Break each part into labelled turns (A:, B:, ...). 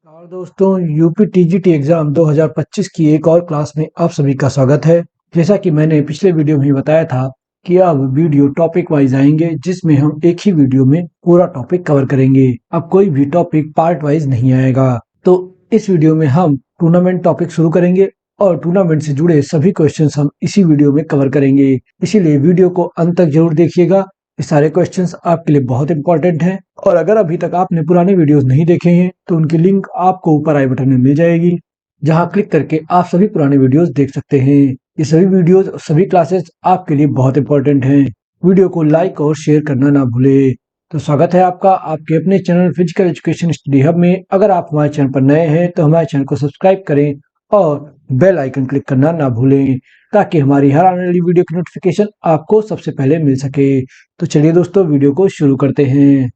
A: और दोस्तों UP TGT exam 2025 की एक और क्लास में आप सभी का स्वागत है। जैसा कि मैंने पिछले वीडियो में ही बताया था कि अब वीडियो टॉपिक वाइज आएंगे, जिसमें हम एक ही वीडियो में पूरा टॉपिक कवर करेंगे। अब कोई भी टॉपिक पार्ट वाइज नहीं आएगा। तो इस वीडियो में हम टूर्नामेंट टॉपिक शुरू करेंगे और टूर्नामेंट से जुड़े सभी क्वेश्चंस हम इसी वीडियो में कवर करेंगे। इसीलिए वीडियो को अंत तक जरूर देखिएगा। ये सारे क्वेश्चंस आपके लिए बहुत इंपॉर्टेंट हैं और अगर अभी तक आपने पुराने वीडियोस नहीं देखे हैं तो उनकी लिंक आपको ऊपर आई बटन में मिल जाएगी, जहां क्लिक करके आप सभी पुराने वीडियोस देख सकते हैं। ये सभी वीडियोस सभी क्लासेस आपके लिए बहुत इंपॉर्टेंट हैं। वीडियो को लाइक और शेयर करना ना भूले। तो स्वागत है आपका आपके अपने channel physical education study hub में। अगर आप हमारे चैनल पर नए हैं तो हमारे चैनल को सब्सक्राइब करें और बेल आइकन क्लिक करना ना भूलें, ताकि हमारी हर आने वाली वीडियो की नोटिफिकेशन आपको सबसे पहले मिल सके। तो चलिए दोस्तों वीडियो को शुरू करते हैं।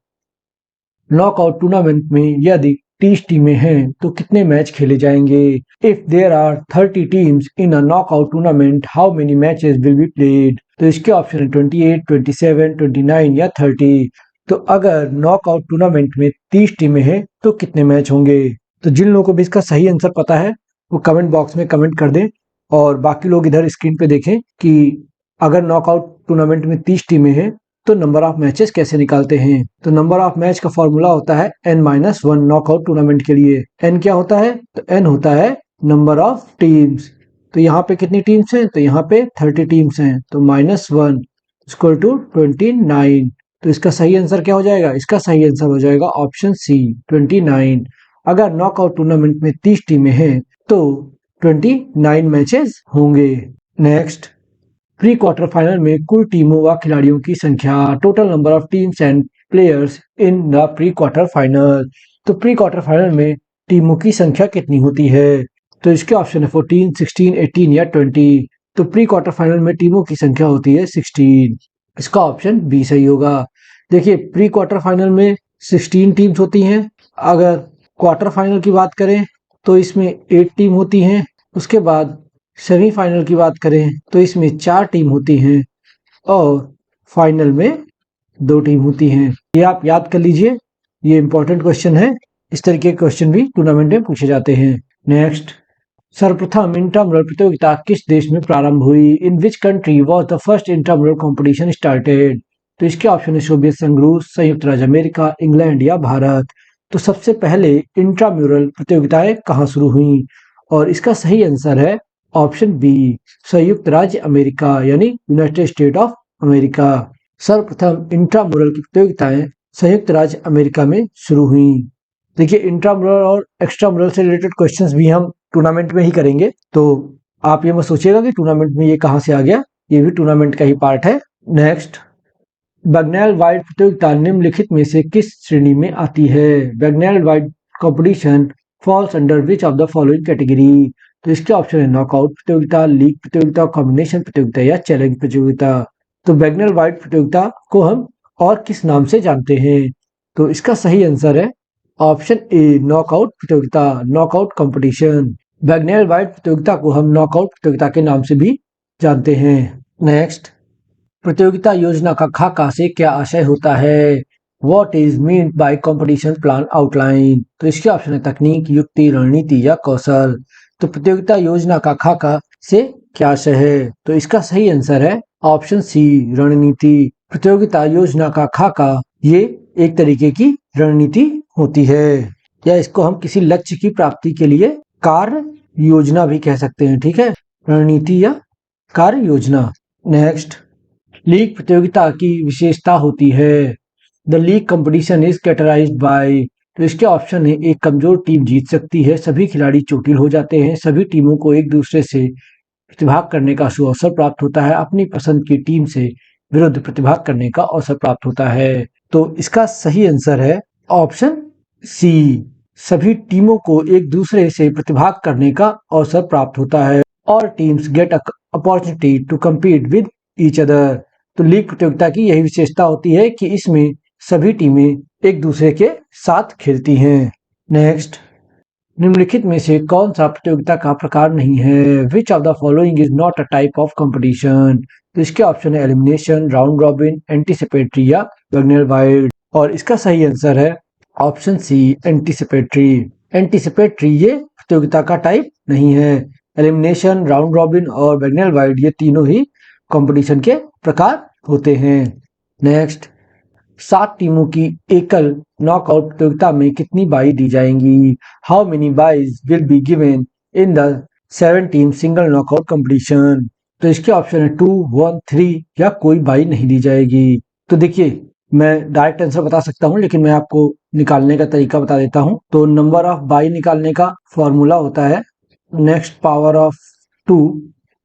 A: नॉकआउट टूर्नामेंट में यदि 30 टीमें हैं तो कितने मैच खेले जाएंगे? If there are 30 teams in a knockout tournament how many matches will be played? तो इसके ऑप्शन है 28, 27, 29 या 30। तो अगर नॉकआउट टूर्नामेंट में 30 टीमें हैं तो कितने मैच होंगे? तो जिन लोगों को भी इसका सही आंसर पता है वो कमेंट बॉक्स में कमेंट कर दें और बाकी लोग इधर स्क्रीन पे देखें कि अगर नॉकआउट टूर्नामेंट में 30 टीमें हैं तो नंबर ऑफ मैचेस कैसे निकालते हैं। तो नंबर ऑफ मैच का फॉर्मूला होता है n-1 नॉकआउट टूर्नामेंट के लिए। n क्या होता है? तो n होता है नंबर ऑफ टीम्स। तो यहाँ पे कितनी टीम्स हैं? तो यहाँ पे 30 टीम्स हैं, तो -1 इक्वल टू 29। तो इसका सही आंसर क्या हो जाएगा? इसका सही आंसर हो जाएगा ऑप्शन सी 29। अगर नॉकआउट टूर्नामेंट में 30 टीमें हैं तो 29 मैचेस होंगे। नेक्स्ट, प्री क्वार्टर फाइनल में कुल टीमों व खिलाड़ियों की संख्या, total number of teams and players in the pre quarter final. तो प्री क्वार्टर फाइनल में टीमों की संख्या कितनी होती है? तो इसके ऑप्शन है 14, 16, 18 या 20। तो प्री क्वार्टर फाइनल में टीमों की संख्या होती है 16। इसका ऑप्शन बी सही होगा। देखिए, प्री क्वार्टर फाइनल में 16 टीम्स होती हैं। अगर क्वार्टर फाइनल की बात करें तो इसमें 8 टीम होती हैं। उसके बाद सेमीफाइनल की बात करें तो इसमें 4 टीम होती हैं और फाइनल में 2 टीम होती हैं। ये आप याद कर लीजिए, ये इंपॉर्टेंट क्वेश्चन है। इस तरीके के क्वेश्चन भी टूर्नामेंट में पूछे जाते हैं। नेक्स्ट, सर्वप्रथम इंट्रामुरल प्रतियोगिता किस देश में प्रारंभ हुई? In which country was the first intramural competition started? तो इसके ऑप्शन है सोवियत संघ, रूस, संयुक्त राज्य अमेरिका, इंग्लैंड या भारत। तो सबसे पहले इंट्राम्यूरल प्रतियोगिताएं कहाँ शुरू हुई? और इसका सही आंसर है ऑप्शन बी, संयुक्त राज्य अमेरिका यानी यूनाइटेड स्टेट ऑफ अमेरिका। सर्वप्रथम इंट्रामुरल की प्रतियोगिताएं संयुक्त राज्य अमेरिका में शुरू हुई। देखिए, इंट्रामुरल और एक्स्ट्रामुरल से रिलेटेड क्वेश्चंस भी हम टूर्नामेंट में ही करेंगे, तो आप ये मत सोचिएगा कि टूर्नामेंट में ये कहाँ से आ गया, ये भी टूर्नामेंट का ही पार्ट है। नेक्स्ट, बैगनेल वाइड प्रतियोगिता निम्नलिखित में से किस श्रेणी में आती है? Bagnall Wild competition falls under which of the following category? तो इसके ऑप्शन है नॉकआउट प्रतियोगिता, लीग प्रतियोगिता, कॉम्बिनेशन प्रतियोगिता या चैलेंज प्रतियोगिता। तो बैगनेल वाइड प्रतियोगिता को हम और किस नाम से जानते हैं? तो इसका सही आंसर है ऑप्शन ए, नॉकआउट प्रतियोगिता, नॉकआउट कंपटीशन। बैगनेल वाइड प्रतियोगिता को हम नॉकआउट प्रतियोगिता के नाम से भी जानते हैं। नेक्स्ट, प्रतियोगिता योजना का खाका से क्या आशय होता है? What is meant by competition plan outline? तो इसके ऑप्शन है तकनीक, युक्ति, रणनीति या कौशल। तो प्रतियोगिता योजना का खाका से क्या आशय है? तो इसका सही आंसर है ऑप्शन सी, रणनीति। प्रतियोगिता योजना का खाका ये एक तरीके की रणनीति होती है, या इसको हम किसी लक्ष्य की प्राप्ति के लिए कार्य योजना भी कह सकते हैं। ठीक है, रणनीति या कार्य योजना। नेक्स्ट, लीग प्रतियोगिता की विशेषता होती है। The league competition is categorized by. तो इसके ऑप्शन है एक कमजोर टीम जीत सकती है, सभी खिलाड़ी चोटिल हो जाते हैं, सभी टीमों को एक दूसरे से प्रतिभाग करने का सुअवसर प्राप्त होता है, अपनी पसंद की टीम से विरुद्ध प्रतिभाग करने का अवसर प्राप्त होता है। तो इसका सही आंसर है ऑप्शन सी, सभी टीमों को एक दूसरे से प्रतिभाग करने का अवसर प्राप्त होता है। और teams get opportunity to compete with each other. तो लीग प्रतियोगिता की यही विशेषता होती है कि इसमें सभी टीमें एक दूसरे के साथ खेलती हैं। नेक्स्ट, निम्नलिखित में से कौन सा प्रतियोगिता का प्रकार नहीं है? Which of the following is not a type of competition? तो इसके ऑप्शन है एलिमिनेशन, राउंड रॉबिन, एंटीसिपेटरी या बैगनेल वाइड। और इसका सही आंसर है ऑप्शन सी, एंटीसिपेटरी। एंटीसिपेटरी ये प्रतियोगिता का टाइप नहीं है। एलिमिनेशन, राउंड रॉबिन और बैगनल वाइड ये तीनों ही कंपटीशन के प्रकार होते हैं। नेक्स्ट, 7 टीमों की एकल नॉकआउट प्रतियोगिता में कितनी बाई दी जाएंगी? How many byes will be given in the 7 team single knockout competition? तो इसके ऑप्शन है 2, 1, 3 या कोई बाई नहीं दी जाएगी। तो देखिए, मैं डायरेक्ट आंसर बता सकता हूं, लेकिन मैं आपको निकालने का तरीका बता देता हूं। तो नंबर ऑफ बाई निकालने का फॉर्मूला होता है नेक्स्ट पावर ऑफ 2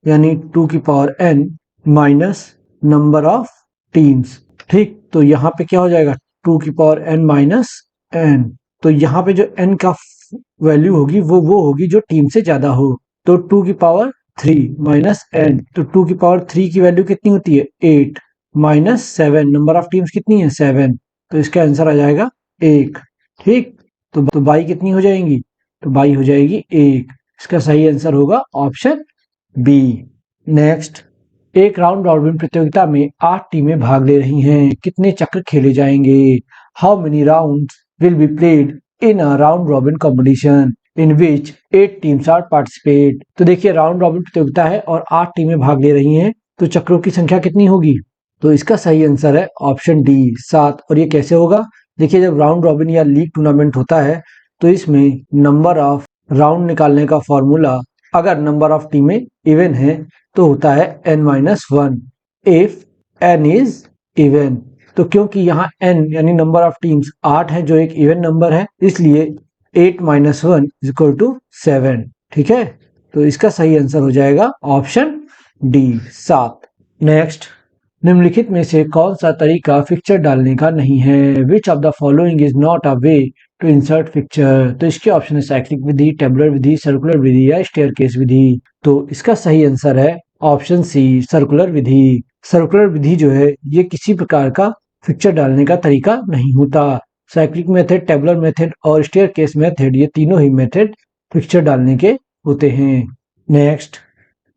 A: यानी 2 की power n minus number of teams. ठीक, तो यहाँ पे क्या हो जाएगा 2 की पावर n माइनस n। तो यहाँ पे जो n का वैल्यू होगी वो होगी जो टीम से ज्यादा हो। तो 2 की पावर 3 माइनस n, तो 2 की पावर 3 की वैल्यू कितनी होती है 8 माइनस 7, नंबर ऑफ टीम्स कितनी है 7, तो इसका आंसर आ जाएगा 1। ठीक, तो बाई कितनी हो जाएंगी? तो बाई हो जाएगी 1। इसका सही आंसर होगा ऑप्शन बी। नेक्स्ट, एक राउंड रॉबिन प्रतियोगिता में 8 टीमें भाग ले रही हैं, कितने चक्र खेले जाएंगे? How many rounds will be played in a round robin competition in which 8 teams are participate? तो देखिए, राउंड रॉबिन प्रतियोगिता है और 8 टीमें भाग ले रही हैं, तो चक्रों की संख्या कितनी होगी? तो इसका सही आंसर है ऑप्शन डी 7। और ये कैसे होगा? देखिए, जब राउंड रॉबिन या लीग टूर्नामेंट होता है तो इसमें नंबर ऑफ राउंड निकालने का फॉर्मूला, अगर नंबर ऑफ टीमें इवन है तो होता है n-1 if n is even. तो क्योंकि यहाँ n यानी नंबर ऑफ टीम्स 8 है जो एक इवन नंबर है, इसलिए 8 - 1 = 7। ठीक है, तो इसका सही आंसर हो जाएगा ऑप्शन डी 7। नेक्स्ट, निम्नलिखित में से कौन सा तरीका पिक्चर डालने का नहीं है? Which of the following is not a way to insert picture? तो इसके ऑप्शन है साइक्लिक विधि, टेबुलर विधि, सर्कुलर विधि या स्टेयरकेस विधि। तो इसका सही आंसर है ऑप्शन सी, सर्कुलर विधि। सर्कुलर विधि जो है ये किसी प्रकार का पिक्चर डालने का तरीका नहीं होता। साइक्लिक मेथड, टेबुलर मेथड और स्टेयरकेस मेथड ये तीनों ही मेथड पिक्चर डालने के होते हैं। नेक्स्ट,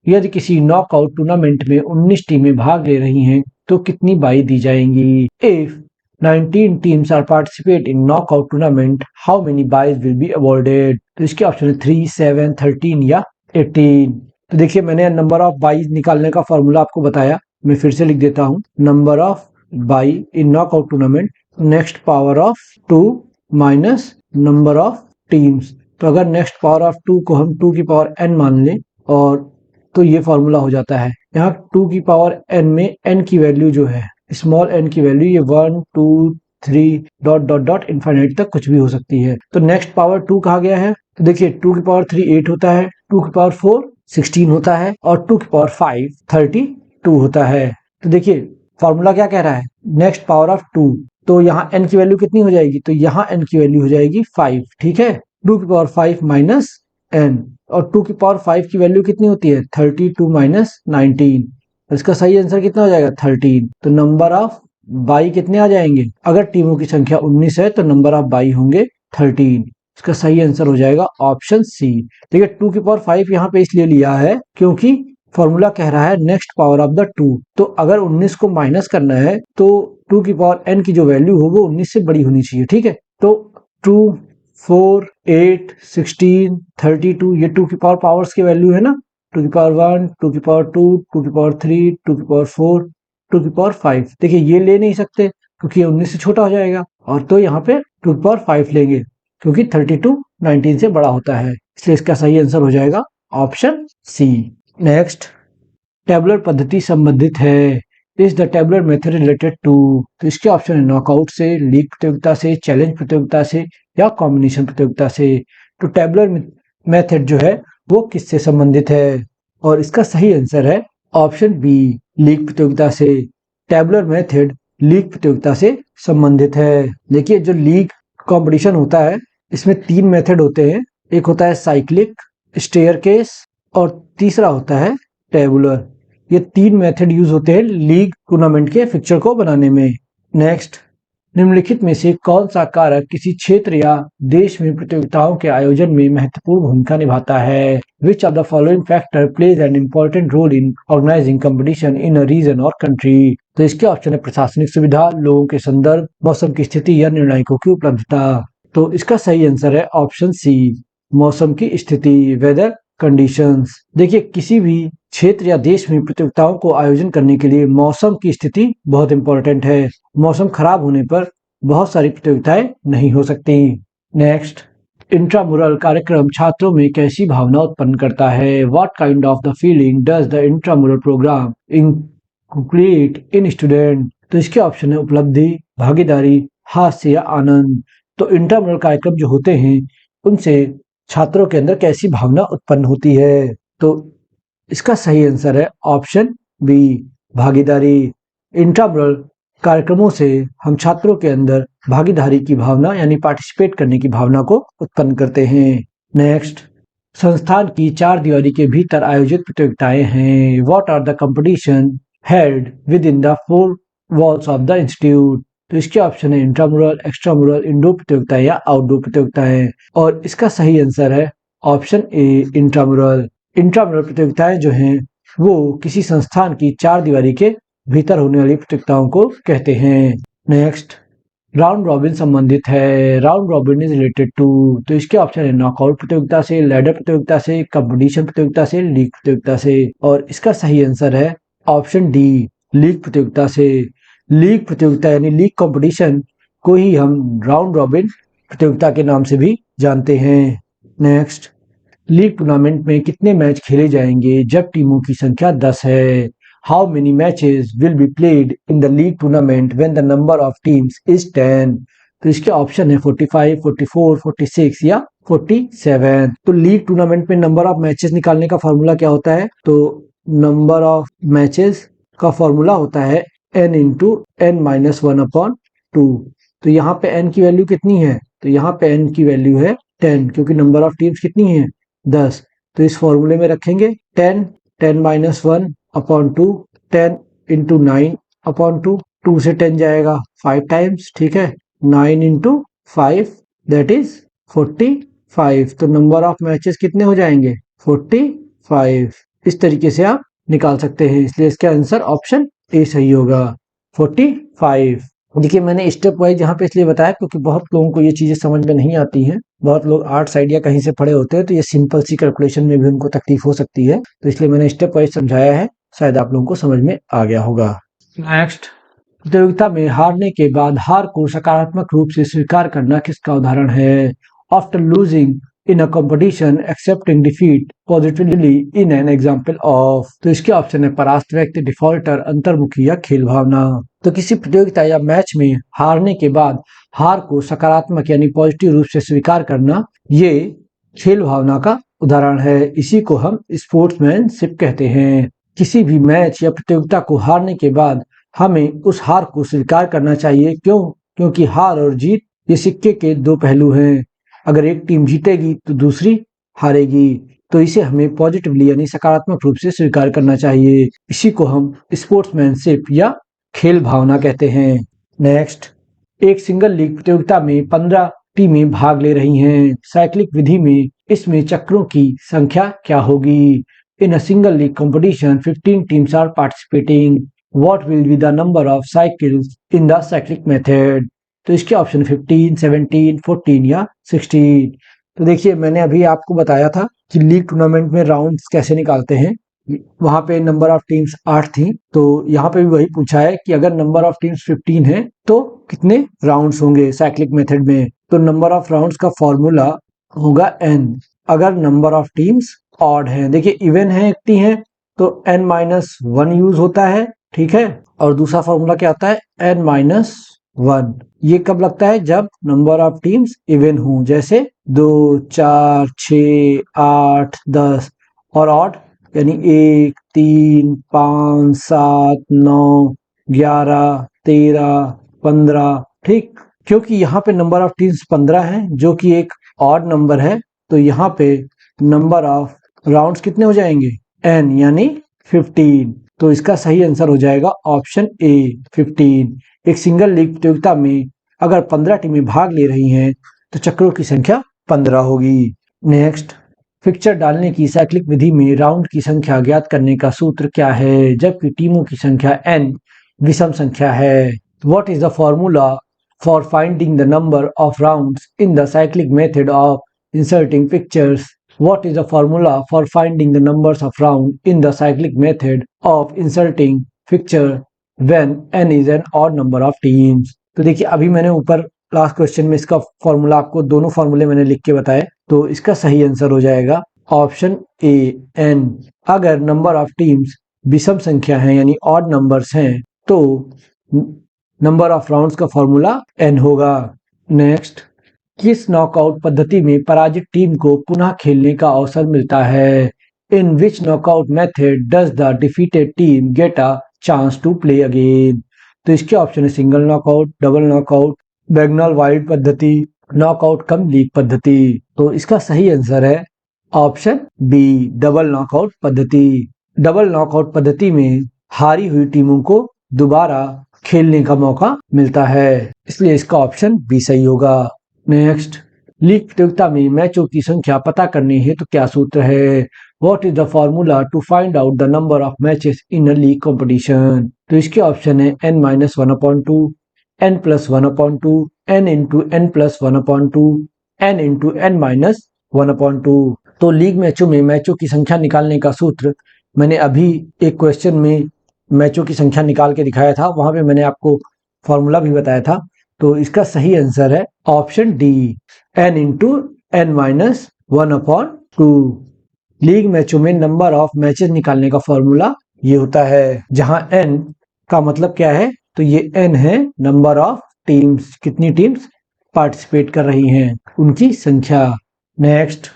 A: यदि किसी नॉकआउट टूर्नामेंट में 19 टीमें भाग ले रही हैं तो कितनी बाई दी जाएंगी? If 19 teams are participate in knockout tournament, how many byes will be awarded? तो इसके ऑप्शन है 3, 7, 13 या 18। तो देखिए, मैंने नंबर ऑफ बाइज निकालने का फॉर्मूला आपको बताया, मैं फिर से लिख देता हूँ। Number of by in knockout tournament next power of 2 minus number of teams. तो अगर नेक्स्ट पावर ऑफ 2 को हम 2 की पावर n मान लें और तो ये फॉर्मूला हो जाता है। यहाँ 2 की पावर n में n की वैल्यू जो है, स्मॉल n की वैल्यू ये 1, 2, 3 डॉट डॉट डॉट इनफाइनाइट तक कुछ भी हो सकती है। तो नेक्स्ट पावर 2 कहा गया है, तो देखिए 2 की पावर 3 8 होता है, 2 की पावर 4 16 होता है और 2 की पावर 5 32 होता है। तो देखिए, फॉर्मूला क्या कह रहा है? नेक्स्ट पावर ऑफ 2, तो यहाँ n की वैल्यू कितनी हो जाएगी? तो यहाँ n की वैल्यू हो जाएगी 5। ठीक है, 2 की पावर 5 माइनस n, और 2 की पावर 5 की वैल्यू कितनी होती है 32 माइनस 19। इसका सही आंसर कितना हो जाएगा 13। तो नंबर ऑफ बाई कितने आ जाएंगे? अगर टीमों की संख्या 19 है तो नंबर ऑफ बाई होंगे 13। इसका सही आंसर हो जाएगा ऑप्शन सी। देखिए, 2 की पावर 5 यहाँ पे इसलिए लिया है क्योंकि फॉर्मूला कह रहा है नेक्स्ट पावर ऑफ द 2। तो अगर 19 को माइनस करना है तो 2 की पावर n की जो वैल्यू हो वो 19 से बड़ी होनी चाहिए। ठीक है, तो 2, 4, 8, 16, 32 ये 2 की पावर्स की वैल्यू है ना। 2 की पावर 1, 2 की पावर 2, 2 की पावर 3, 2 की पावर 4, 2 की पावर 5। देखिए, ये ले नहीं सकते क्योंकि ये 19 से छोटा हो जाएगा, और तो यहाँ पे 2 की पावर 5 लेंगे क्योंकि 32 19 से बड़ा होता है, इसलिए इसका सही आंसर हो जाएगा ऑप्शन सी। नेक्स्ट, टेबुलर पद्धति संबंधित है। Is the tabular method related to? तो इसके ऑप्शन है नॉकआउट से, लीग प्रतियोगिता से, चैलेंज प्रतियोगिता से या कॉम्बिनेशन प्रतियोगिता से। तो टेबुलर मेथड जो है वो किससे संबंधित है? और इसका सही आंसर है ऑप्शन बी, लीग प्रतियोगिता से। टेबुलर मेथड लीग प्रतियोगिता से संबंधित है। देखिए, जो लीग कंपटीशन होता है इसमें 3 मेथड होते हैं, एक होता है साइक्लिक, स्टेयरकेस और तीसरा होता है टेबुलर। ये 3 मेथड यूज होते हैं लीग टूर्नामेंट के फिक्चर को बनाने में। नेक्स्ट, निम्नलिखित में से कौन सा कारक किसी क्षेत्र या देश में प्रतियोगिताओं के आयोजन में महत्वपूर्ण भूमिका निभाता है? Which of the following factor plays an important role in organizing competition in a region और कंट्री? तो इसके ऑप्शन है प्रशासनिक सुविधा, लोगों के संदर्भ, मौसम की स्थिति या निर्णायकों की उपलब्धता। तो इसका सही आंसर है ऑप्शन सी, मौसम की स्थिति, वेदर कंडीशंस। देखिए, किसी भी क्षेत्र या देश में प्रतियोगिताओं को आयोजन करने के लिए मौसम की स्थिति बहुत इंपॉर्टेंट है। मौसम खराब होने पर बहुत सारी प्रतियोगिताएं नहीं हो सकती। नेक्स्ट, इंट्रामुरल कार्यक्रम छात्रों में कैसी भावना उत्पन्न करता है? What kind of the feeling does the intramural program include in student? तो इसके ऑप्शन है उपलब्धि, भागीदारी, हास्य या आनंद। तो इंट्रामुरल कार्यक्रम जो होते हैं उनसे छात्रों के अंदर कैसी भावना उत्पन्न होती है? तो इसका सही आंसर है ऑप्शन बी, भागीदारी। इंट्रामुरल कार्यक्रमों से हम छात्रों के अंदर भागीदारी की भावना यानी पार्टिसिपेट करने की भावना को उत्पन्न करते हैं। नेक्स्ट, संस्थान की चार दीवारी के भीतर आयोजित प्रतियोगिताएं हैं। What are the competition held within the four walls of the institute? तो इसके ऑप्शन है इंट्रामुरल, एक्स्ट्रामुरल, इंडोर प्रतियोगिताएं या आउटडोर प्रतियोगिताएं। और इसका सही आंसर है ऑप्शन ए, इंट्रामुरल। इंट्रामुरल प्रतियोगिताएं जो हैं वो किसी संस्थान की चार दीवारी के भीतर होने वाली प्रतियोगिताओं को कहते हैं। नेक्स्ट, राउंड रॉबिन संबंधित है। Round robin is related to? तो इसके ऑप्शन है नॉकआउट प्रतियोगिता से, लैडर प्रतियोगिता से, कंपटीशन प्रतियोगिता से, लीग प्रतियोगिता से। और इसका सही आंसर है ऑप्शन डी, लीग प्रतियोगिता से। लीग प्रतियोगिता यानी लीग कंपटीशन को ही हम राउंड रॉबिन प्रतियोगिता के नाम से भी जानते हैं। नेक्स्ट, लीग टूर्नामेंट में कितने मैच खेले जाएंगे जब टीमों की संख्या 10 है? How many matches will be played in the league tournament when the number of teams is 10? तो इसके ऑप्शन है 45, 44, 46 या 47। तो लीग टूर्नामेंट में नंबर ऑफ मैचेस निकालने का फॉर्मूला क्या होता है? तो नंबर ऑफ मैचेस का फॉर्मूला होता है n इंटू n माइनस 1/2। तो यहाँ पे n की वैल्यू कितनी है? तो यहाँ पे n की वैल्यू है 10, क्योंकि नंबर ऑफ टीम्स कितनी है? 10। तो इस फॉर्मूले में रखेंगे 10, 10 माइनस 1/2, 10 इंटू 9/2, 2 से 10 जाएगा 5 टाइम्स, ठीक है। 9 इंटू 5 दैट इज 45। तो नंबर ऑफ मैचेस कितने हो जाएंगे? 45। इस तरीके से आप निकाल सकते हैं, इसलिए इसका आंसर ऑप्शन ए सही होगा, 45। देखिए, मैंने स्टेप वाइज यहाँ पे इसलिए बताया क्योंकि बहुत लोगों को ये चीजें समझ में नहीं आती हैं। बहुत लोग आर्ट साइड या कहीं से पढ़े होते हैं तो ये सिंपल सी कैलकुलेशन में भी उनको तकलीफ हो सकती है, तो इसलिए मैंने स्टेप वाइज समझाया है, शायद आप लोगों को समझ में आ गया होगा। नेक्स्ट, प्रतियोगिता में हारने के बाद हार को सकारात्मक रूप से स्वीकार करना किसका उदाहरण है? After losing in a competition accepting defeat positively in an example of? तो इसके ऑप्शन है परास्त व्यक्ति, डिफॉल्टर, अंतर्मुखी या खेल भावना। तो किसी प्रतियोगिता या मैच में हारने के बाद हार को सकारात्मक यानी पॉजिटिव रूप से स्वीकार करना, ये खेल भावना का उदाहरण है। इसी को हम स्पोर्ट्समैनशिप कहते हैं। किसी भी मैच या प्रतियोगिता को हारने के बाद हमें उस हार को स्वीकार करना चाहिए। क्यों? क्योंकि हार और जीत ये सिक्के के दो पहलू हैं। अगर एक टीम जीतेगी तो दूसरी हारेगी, तो इसे हमें पॉजिटिवली यानी सकारात्मक रूप से स्वीकार करना चाहिए। इसी को हम स्पोर्ट्समैनशिप या खेल भावना कहते हैं। नेक्स्ट, एक सिंगल लीग प्रतियोगिता में 15 टीमें भाग ले रही हैं। साइक्लिक विधि में इसमें चक्रों की संख्या क्या होगी? In a single league competition 15 teams are participating. What will be the number of cycles in the cyclic method? तो इसके ऑप्शन 15, 17, 14 या 16। तो देखिए, मैंने अभी आपको बताया था कि लीग टूर्नामेंट में राउंड्स कैसे निकालते हैं। वहां पे नंबर ऑफ टीम्स 8 थी, तो यहाँ पे भी वही पूछा है कि अगर नंबर ऑफ टीम्स 15 है तो कितने राउंड्स होंगे साइक्लिक मेथड में? तो नंबर ऑफ राउंड्स का फॉर्मूला होगा n। अगर नंबर ऑफ टीम्स ऑड है, देखिए इवन है, इतनी है, तो n-1 यूज होता है, ठीक है। और दूसरा फॉर्मूला क्या आता है? n-1। ये कब लगता है? जब नंबर ऑफ टीम्स इवन हो, जैसे 2, 4, 6, 8, 10। और ऑड यानी 1, 3, 5, 7, 9, 11, 13, 15, ठीक। क्योंकि यहाँ पे नंबर ऑफ टीम्स 15 है जो कि एक ऑड नंबर है, तो यहाँ पे नंबर ऑफ राउंड्स कितने हो जाएंगे? n यानी 15। तो इसका सही आंसर हो जाएगा ऑप्शन ए, 15। एक सिंगल लीग प्रतियोगिता में अगर 15 टीमें भाग ले रही हैं तो चक्रों की संख्या 15 होगी। नेक्स्ट, फिक्चर डालने की साइक्लिक विधि में राउंड की संख्या ज्ञात करने का सूत्र क्या है जबकि टीमों की संख्या n विषम संख्या है? What is the formula for finding the number of rounds in the cyclic method of inserting pictures? What is the formula for finding the numbers of rounds in the cyclic method of inserting picture when n is an odd number of teams? तो देखिए अभी मैंने ऊपर last question में इसका formula आपको दोनों फॉर्मूले मैंने लिख के बताए, तो इसका सही आंसर हो जाएगा ऑप्शन ए n। अगर नंबर ऑफ टीम्स विषम संख्या है यानी ऑड नंबर्स हैं तो नंबर ऑफ राउंड्स का फॉर्मूला n होगा। नेक्स्ट, किस नॉकआउट पद्धति में पराजित टीम को पुनः खेलने का अवसर मिलता है? In which knockout method does the defeated team get a chance to play again? तो इसके ऑप्शन है single knockout, double knockout, Bagnall Wild पद्धति, नॉकआउट कम लीग पद्धति। तो इसका सही आंसर है ऑप्शन बी, डबल नॉकआउट पद्धति। डबल नॉकआउट पद्धति में हारी हुई टीमों को दोबारा खेलने का मौका मिलता है, इसलिए इसका ऑप्शन बी सही होगा। नेक्स्ट, लीग प्रतियोगिता में मैचों की संख्या पता करने हेतु क्या सूत्र है? What is the formula to find out the number of matches in a league competition? तो इसके ऑप्शन है n-1/2, n+1/2, n×n+1/2, n×n-1/2। तो लीग मैचों में मैचों की संख्या निकालने का सूत्र मैंने अभी एक क्वेश्चन में मैचों की संख्या निकाल के दिखाया था, वहां पे मैंने आपको फॉर्मूला भी बताया था। तो इसका सही आंसर है ऑप्शन डी, n×n-1/2। लीग मैचों में नंबर ऑफ मैचेस निकालने का फॉर्मूला ये होता है, जहां n का मतलब क्या है, तो ये n है नंबर ऑफ टीम्स, कितनी टीम्स पार्टिसिपेट कर रही हैं उनकी संख्या। नेक्स्ट,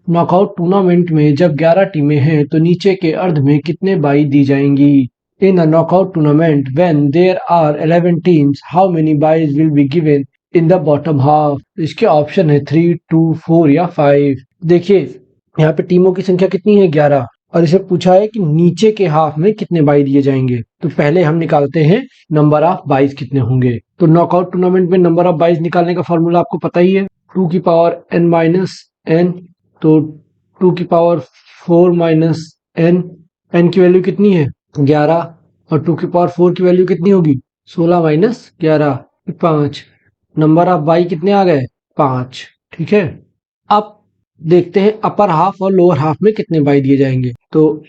A: नॉकआउट टूर्नामेंट में जब 11 टीमें हैं तो नीचे के अर्ध में कितने बाई दी जाएंगी? In a knockout tournament when there are 11 teams how many byes will be given in the bottom half? इसके ऑप्शन है 3, 2, 4 या 5। देखिए यहाँ पे टीमों की संख्या कितनी है 11, और इसे पूछा है कि नीचे के हाफ में कितने बाई दिए जाएंगे। तो पहले हम निकालते हैं नंबर ऑफ बाइज कितने होंगे। तो नॉकआउट टूर्नामेंट में नंबर ऑफ बाइज निकालने का फॉर्मूला आपको पता ही है, 2n-n। तो 2⁴ n की वैल्यू कितनी है 11, और 2⁴ की वैल्यू कितनी होगी 16 - 11 5। नंबर ऑफ बाई कितने आ गए 5। ठीक है, अब देखते हैं अपर हाफ और लोअर हाफ में कितने बाई दिए जाएंगे। तो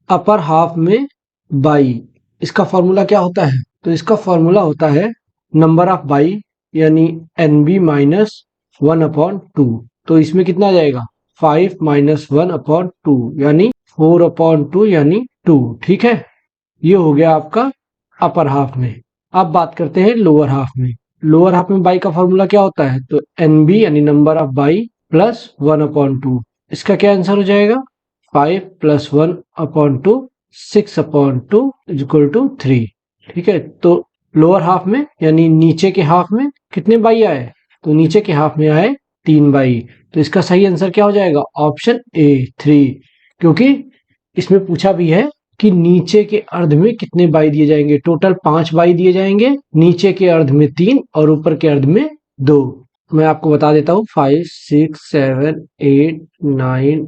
A: अपर हाफ में बाई, इसका फॉर्मूला क्या होता है? तो इसका फॉर्मूला होता है नंबर ऑफ बाई यानी NB-1/2। तो इसमें कितना आ जाएगा 5 - 1/2 यानी 4/2 यानी 2। ठीक है, ये हो गया आपका अपर हाफ में। अब बात करते हैं लोअर हाफ में। लोअर हाफ में बाई का फॉर्मूला क्या होता है? तो NB यानी नंबर ऑफ बाई प्लस 1/2। इसका क्या आंसर हो जाएगा 5 + 1/2 6/2 = 3। ठीक है, तो लोअर हाफ में यानी नीचे के हाफ में कितने बाई आए? तो नीचे के हाफ में आए 3 बाई। तो इसका सही आंसर क्या हो जाएगा ऑप्शन ए 3, क्योंकि इसमें पूछा भी है कि नीचे के अर्ध में कितने बाई दिए जाएंगे। टोटल 5 बाई दिए जाएंगे, नीचे के अर्ध में 3 और ऊपर के अर्ध में 2। मैं आपको बता देता हूँ 5, 6, 7, 8, 9,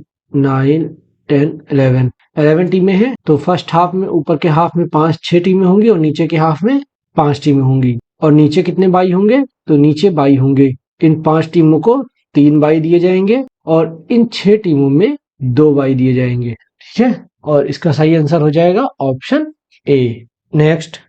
A: 10, 11 टीमें हैं। तो फर्स्ट हाफ में ऊपर के हाफ में 6 टीमें होंगी और नीचे के हाफ में 5 टीमें होंगी। और नीचे कितने बाई होंगे? तो नीचे बाई होंगे, इन 5 टीमों को 3 बाई दिए जाएंगे और इन 6 टीमों में 2 बाई दिए जाएंगे। ठीक है, और इसका सही आंसर हो जाएगा ऑप्शन ए। नेक्स्ट,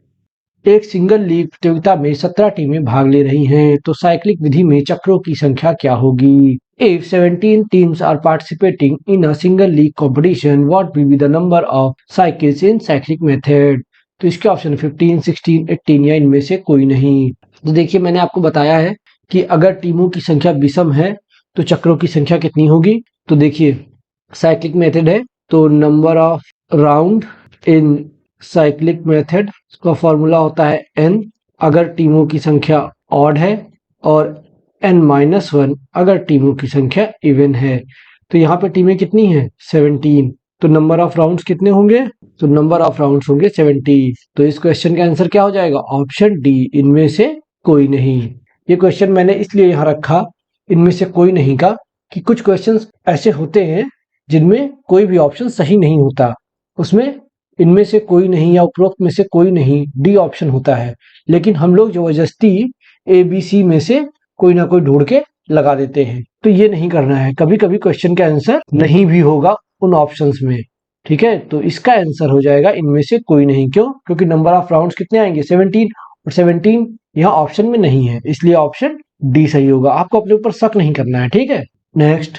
A: एक सिंगल लीग प्रतियोगिता में 17 टीमें भाग ले रही हैं, तो साइक्लिक विधि में चक्रों की संख्या क्या होगी? If 17 teams are participating in a single league competition, what will be the number of cycles in cyclic method? तो इसके ऑप्शन 15, 16, 18 या इनमें से कोई नहीं। तो देखिए मैंने आपको बताया है कि अगर टीमों की संख्या विषम है तो चक्रों की संख्या कितनी होगी। तो देखिए साइक्लिक मेथड है तो number of round in cyclic method का फॉर्मूला होता है n अगर टीमों की संख्या ऑड है और n-1 अगर टीमों की संख्या इवन है। तो यहाँ पे टीमें कितनी हैं 17, तो नंबर ऑफ राउंड्स कितने होंगे? तो नंबर ऑफ राउंड्स होंगे 70। तो इस क्वेश्चन का आंसर क्या हो जाएगा ऑप्शन डी, इनमें से कोई नहीं। ये क्वेश्चन मैंने इसलिए यहाँ रखा इनमें से कोई नहीं का कि कुछ क्वेश्चंस ऐसे होते हैं जिनमें कोई भी ऑप्शन सही नहीं होता, उसमें इनमें से कोई नहीं या उपरोक्त में से कोई नहीं डी ऑप्शन होता है। लेकिन हम लोग जबरदस्ती ABC में से कोई ना कोई ढूंढ के लगा देते हैं। तो ये नहीं करना है। कभी कभी क्वेश्चन का आंसर नहीं भी होगा उन ऑप्शंस में, ठीक है। तो इसका आंसर हो जाएगा इनमें से कोई नहीं। क्यों? क्योंकि नंबर ऑफ राउंड्स कितने आएंगे? 17, और 17 यहाँ ऑप्शन में नहीं है, इसलिए ऑप्शन डी सही होगा। आपको अपने ऊपर शक नहीं करना है, ठीक है। Next,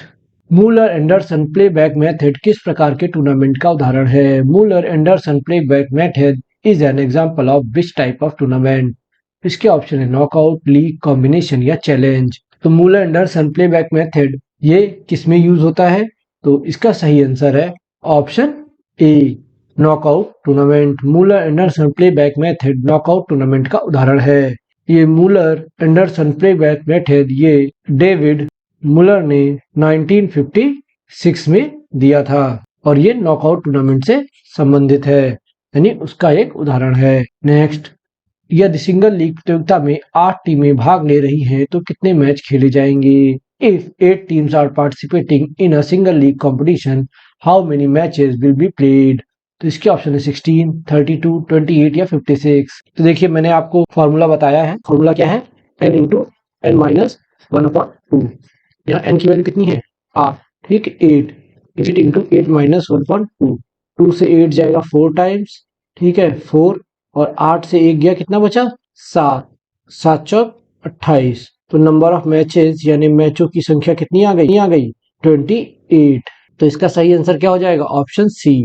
A: Müller Anderson playback method किस प्रकार के टूर्नामेंट का उदाहरण है? Müller Anderson playback method is an example of which type of tournament? इसके ऑप्शन है नॉकआउट, लीग, कॉम्बिनेशन या चैलेंज। तो मूलर एंडरसन प्लेबैक मेथड ये किस में यूज होता है? तो इसका सही आंसर है ऑप्शन ए, knockout tournament. Müller Anderson playback method knockout tournament का उदाहरण है। ये मूलर एंडरसन प्लेबैक मेथड ये डेविड मूलर ने 1956 में दिया था और ये नॉकआउट टूर्नामेंट से संबंधित है, यानी उसका एक उदाहरण है। नेक्स्ट, यदि सिंगल लीग प्रतियोगिता में 8 टीमें भाग ले रही हैं तो कितने मैच खेले जाएंगे? If 8 teams are participating in a single league competition, how many matches will be played? तो इसके ऑप्शन है 16, 32, 28 या 56। तो देखिए मैंने आपको फॉर्मूला बताया है। फॉर्मूला क्या है? n into N minus 1/2। यहाँ n की वैल्यू कितनी है? 8, ठीक, 8 8 इंटू 8 माइनस 1/2। 2 से 8 जाएगा 4 टाइम्स, ठीक है, 4, और 8 से 1 गया, कितना बचा? 7, 7 चौक 28। तो नंबर ऑफ मैचेस यानी मैचों की संख्या कितनी आ गई? 28। तो इसका सही आंसर क्या हो जाएगा? Option C,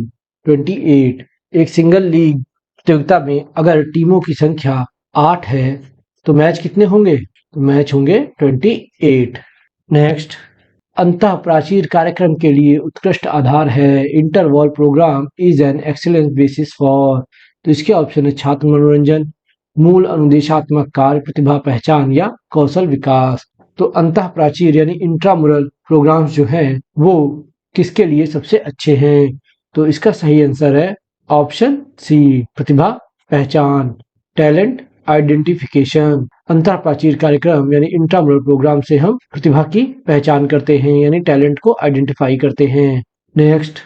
A: 28। एक सिंगल लीग प्रतियोगिता में अगर टीमों की संख्या 8 है तो मैच कितने होंगे? तो मैच होंगे 28। नेक्स्ट, अंतः प्राचीर कार्यक्रम के लिए उत्कृष्ट आधार है। Interval program is an excellent basis for. तो इसके ऑप्शन है छात्र मनोरंजन, मूल अनुदेशात्मक कार्य, प्रतिभा पहचान या कौशल विकास। तो अंतः प्राचीर यानी इंट्रामुरल प्रोग्राम्स जो हैं वो किसके लिए सबसे अच्छे हैं? तो इसका सही आंसर है ऑप्शन सी, प्रतिभा पहचान, टैलेंट आइडेंटिफिकेशन। अंतः प्राचीर कार्यक्रम यानी इंट्रामुरल प्रोग्राम से हम प्रतिभा की पहचान करते हैं, यानी टैलेंट को आइडेंटिफाई करते हैं। नेक्स्ट,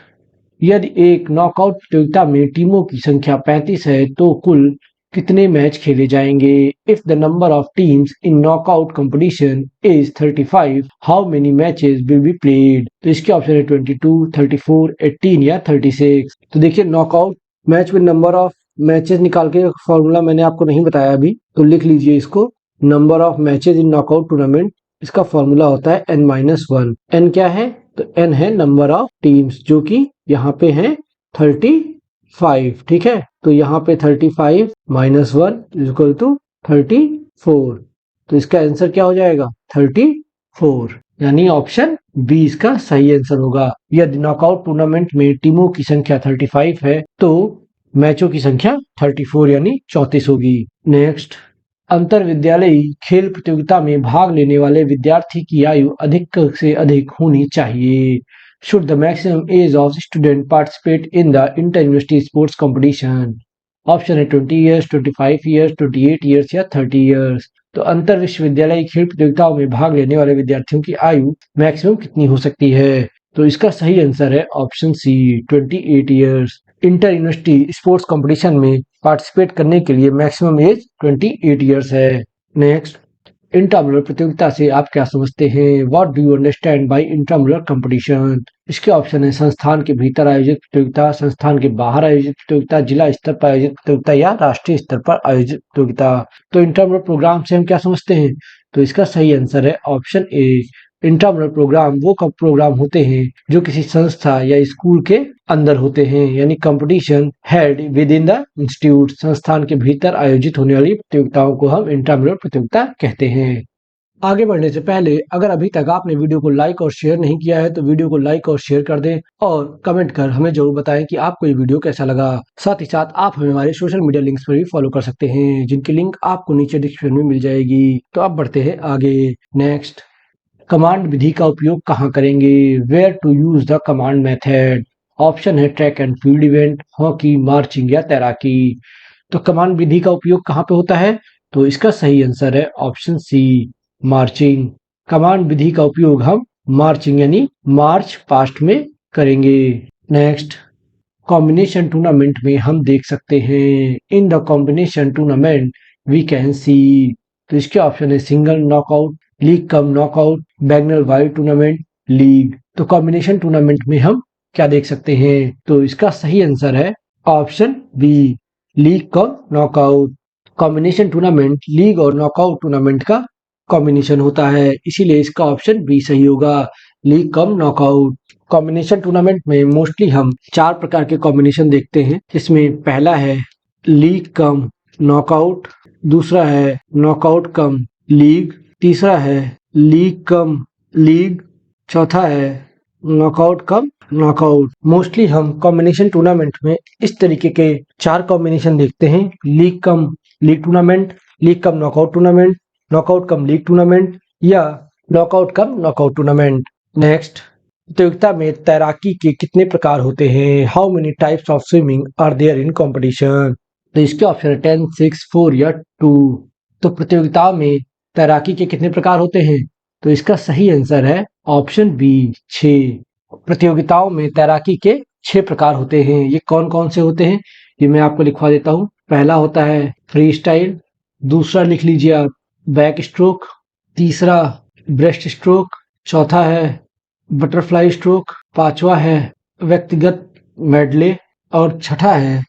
A: यदि एक नॉकआउट प्रतियोगिता में टीमों की संख्या 35 है तो कुल कितने मैच खेले जाएंगे? If the number of teams in knockout competition is 35, how many matches will be played? तो इसके ऑप्शन है 22, 34, 18 या 36। तो देखिए नॉकआउट मैच में नंबर ऑफ मैचेस निकाल के फॉर्मूला मैंने आपको नहीं बताया अभी, तो लिख लीजिए इसको। Number of matches in knockout tournament, इसका फॉर्मूला होता है n-1। n क्या है? तो n है नंबर ऑफ टीम्स, जो कि यहाँ पे है 35, ठीक है। तो यहाँ पे 35 माइनस 1 इक्वल टू 34। तो इसका आंसर क्या हो जाएगा? 34, यानी ऑप्शन बी इसका सही आंसर होगा। यदि नॉकआउट टूर्नामेंट में टीमों की संख्या 35 है तो मैचों की संख्या 34 यानी 34 होगी। नेक्स्ट, अंतर विद्यालयी खेल प्रतियोगिता में भाग लेने वाले विद्यार्थी की आयु अधिक से अधिक होनी चाहिए। Should the maximum age of student participate in the inter-university sports competition? Option है 20 years, 25 years, 28 years या 30 years। तो अंतर विश्वविद्यालय खेल प्रतियोगिताओं में भाग लेने वाले विद्यार्थियों की आयु मैक्सिमम कितनी हो सकती है? तो इसका सही आंसर है option C, 28 years। Inter university sports competition में पार्टिसिपेट करने के लिए मैक्सिमम एज 28 years है। नेक्स्ट, इंट्रामुरल प्रतियोगिता से आप क्या समझते हैं? What do you understand by intramural competition? इसके ऑप्शन है संस्थान के भीतर आयोजित प्रतियोगिता, संस्थान के बाहर आयोजित प्रतियोगिता, जिला स्तर पर आयोजित प्रतियोगिता या राष्ट्रीय स्तर पर आयोजित प्रतियोगिता। तो इंट्रामुरल प्रोग्राम से हम क्या समझते हैं? तो इसका सही आंसर है ऑप्शन ए, इंट्रामुरल प्रोग्राम वो प्रोग्राम होते हैं जो किसी संस्था या स्कूल के अंदर होते हैं, यानी competition head with in the institute. संस्थान के भीतर आयोजित होने वाली प्रतियोगिताओं को हम इंट्रामुरल प्रतियोगिता कहते हैं। आगे बढ़ने से पहले अगर अभी तक आपने वीडियो को लाइक और शेयर नहीं किया है तो वीडियो को लाइक और शेयर कर दें और कमेंट कर हमें जरूर बताएं कि आपको ये वीडियो कैसा लगा। साथ ही साथ आप हमें हमारे सोशल मीडिया लिंक्स पर भी फॉलो कर सकते हैं, जिनकी लिंक आपको नीचे डिस्क्रिप्शन में मिल जाएगी। तो अब बढ़ते हैं आगे। नेक्स्ट, कमांड विधि का उपयोग कहाँ करेंगे? Where to use the command method? Option है track and field event, hockey, marching या तैराकी। तो कमांड विधि का उपयोग कहाँ पे होता है? तो इसका सही आंसर है ऑप्शन सी, मार्चिंग। कमांड विधि का उपयोग हम मार्चिंग यानी मार्च पास्ट में करेंगे। नेक्स्ट, कॉम्बिनेशन टूर्नामेंट में हम देख सकते हैं in the combination tournament we can see. तो इसके ऑप्शन है single knockout, league cum knockout, Bagnall Wild tournament, league. तो कॉम्बिनेशन टूर्नामेंट में हम क्या देख सकते हैं? तो इसका सही आंसर है option B, league cum knockout. Combination tournament league और नॉकआउट टूर्नामेंट का कॉम्बिनेशन होता है, इसीलिए इसका ऑप्शन बी सही होगा, league cum knockout. Combination tournament में मोस्टली हम 4 प्रकार के कॉम्बिनेशन देखते हैं, जिसमें पहला है लीग कम नॉकआउट, दूसरा है नॉकआउट कम लीग, तीसरा है लीग कम लीग, चौथा है नॉकआउट कम नॉकआउट। मोस्टली हम कॉम्बिनेशन टूर्नामेंट में इस तरीके के 4 कॉम्बिनेशन देखते हैं, league cum league tournament, league cum knockout tournament, knockout cum league tournament या knockout cum knockout tournament. Next, प्रतियोगिता में तैराकी के कितने प्रकार होते हैं? How many types of swimming are there in competition? तो इसके ऑप्शन है 10, 6, 4 या 2। तो प्रतियोगिताओं में तैराकी के कितने प्रकार होते हैं? तो इसका सही आंसर है ऑप्शन बी, 6। प्रतियोगिताओं में तैराकी के 6 प्रकार होते हैं। ये कौन कौन से होते हैं, ये मैं आपको लिखवा देता हूँ। पहला होता है फ्री स्टाइल, दूसरा लिख लीजिए आप बैक स्ट्रोक, तीसरा ब्रेस्ट स्ट्रोक, चौथा है बटरफ्लाई स्ट्रोक, पांचवा है व्यक्तिगत मेडले और छठा है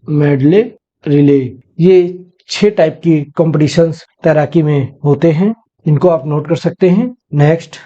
A: मेडले रिले। ये 6 टाइप की कॉम्पिटिशन्स तैराकी में होते हैं, इनको आप नोट कर सकते हैं। नेक्स्ट,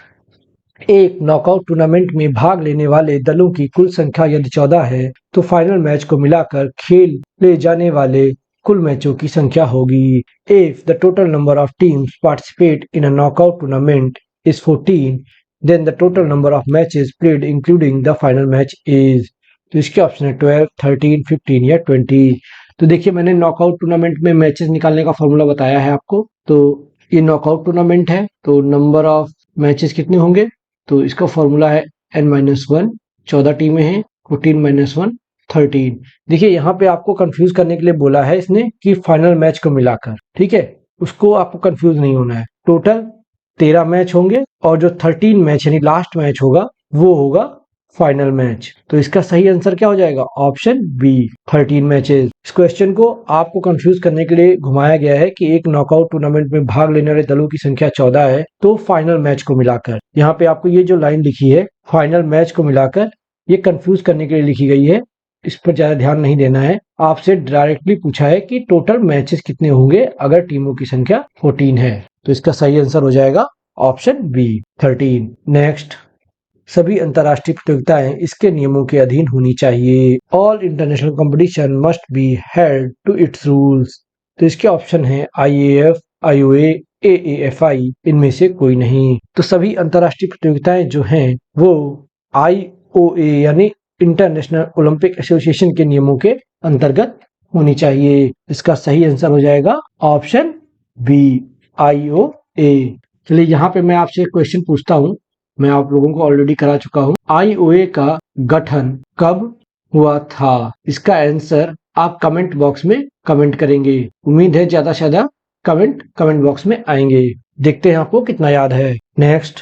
A: एक नॉकआउट टूर्नामेंट में भाग लेने वाले दलों की कुल संख्या यदि 14 है तो फाइनल मैच को मिलाकर खेले जाने वाले कुल मैचों की संख्या होगी। If the total number of teams participate in a knockout tournament is 14, then the total number of matches played including the final match is. तो इसके ऑप्शन है 12, 13, 15 या 20। तो देखिए, मैंने नॉकआउट टूर्नामेंट में मैचेस निकालने का फॉर्मूला बताया है आपको। तो ये नॉकआउट टूर्नामेंट है, तो नंबर ऑफ मैचेस कितने होंगे? तो इसका फॉर्मूला है n-1, 14 टीमें हैं, 14 - 1 13। देखिए, यहाँ पे आपको कंफ्यूज करने के लिए बोला है इसने कि फाइनल मैच को मिलाकर, ठीक है, उसको आपको कंफ्यूज नहीं होना है। टोटल 13 मैच होंगे और जो 13 मैच यानी लास्ट मैच होगा वो होगा फाइनल मैच। तो इसका सही आंसर क्या हो जाएगा? Option B, 13 matches. इस क्वेश्चन को आपको कंफ्यूज करने के लिए घुमाया गया है कि एक नॉकआउट टूर्नामेंट में भाग लेने वाले दलों की संख्या 14 है तो फाइनल मैच को मिलाकर। यहाँ पे आपको ये जो लाइन लिखी है फाइनल मैच को मिलाकर, ये कंफ्यूज करने के लिए लिखी गई है, इस पर ज्यादा ध्यान नहीं देना है। आपसे डायरेक्टली पूछा है कि टोटल मैचेस कितने होंगे अगर टीमों की संख्या 14 है। तो इसका सही आंसर हो जाएगा ऑप्शन बी, 13। नेक्स्ट, सभी अंतर्राष्ट्रीय प्रतियोगिताएं इसके नियमों के अधीन होनी चाहिए। All international competition must be held to its rules. तो इसके ऑप्शन है IAF, IOA, AAFI, इनमें से कोई नहीं। तो सभी अंतर्राष्ट्रीय प्रतियोगिताएं जो हैं वो IOA यानी इंटरनेशनल ओलंपिक एसोसिएशन के नियमों के अंतर्गत होनी चाहिए। इसका सही आंसर हो जाएगा ऑप्शन बी, IOA। चलिए, यहाँ पे मैं आपसे एक क्वेश्चन पूछता हूँ, मैं आप लोगों को ऑलरेडी करा चुका हूँ। IOA का गठन कब हुआ था? इसका आंसर आप कमेंट बॉक्स में कमेंट करेंगे। उम्मीद है ज्यादा से ज्यादा कमेंट बॉक्स में आएंगे। देखते हैं आपको कितना याद है। नेक्स्ट,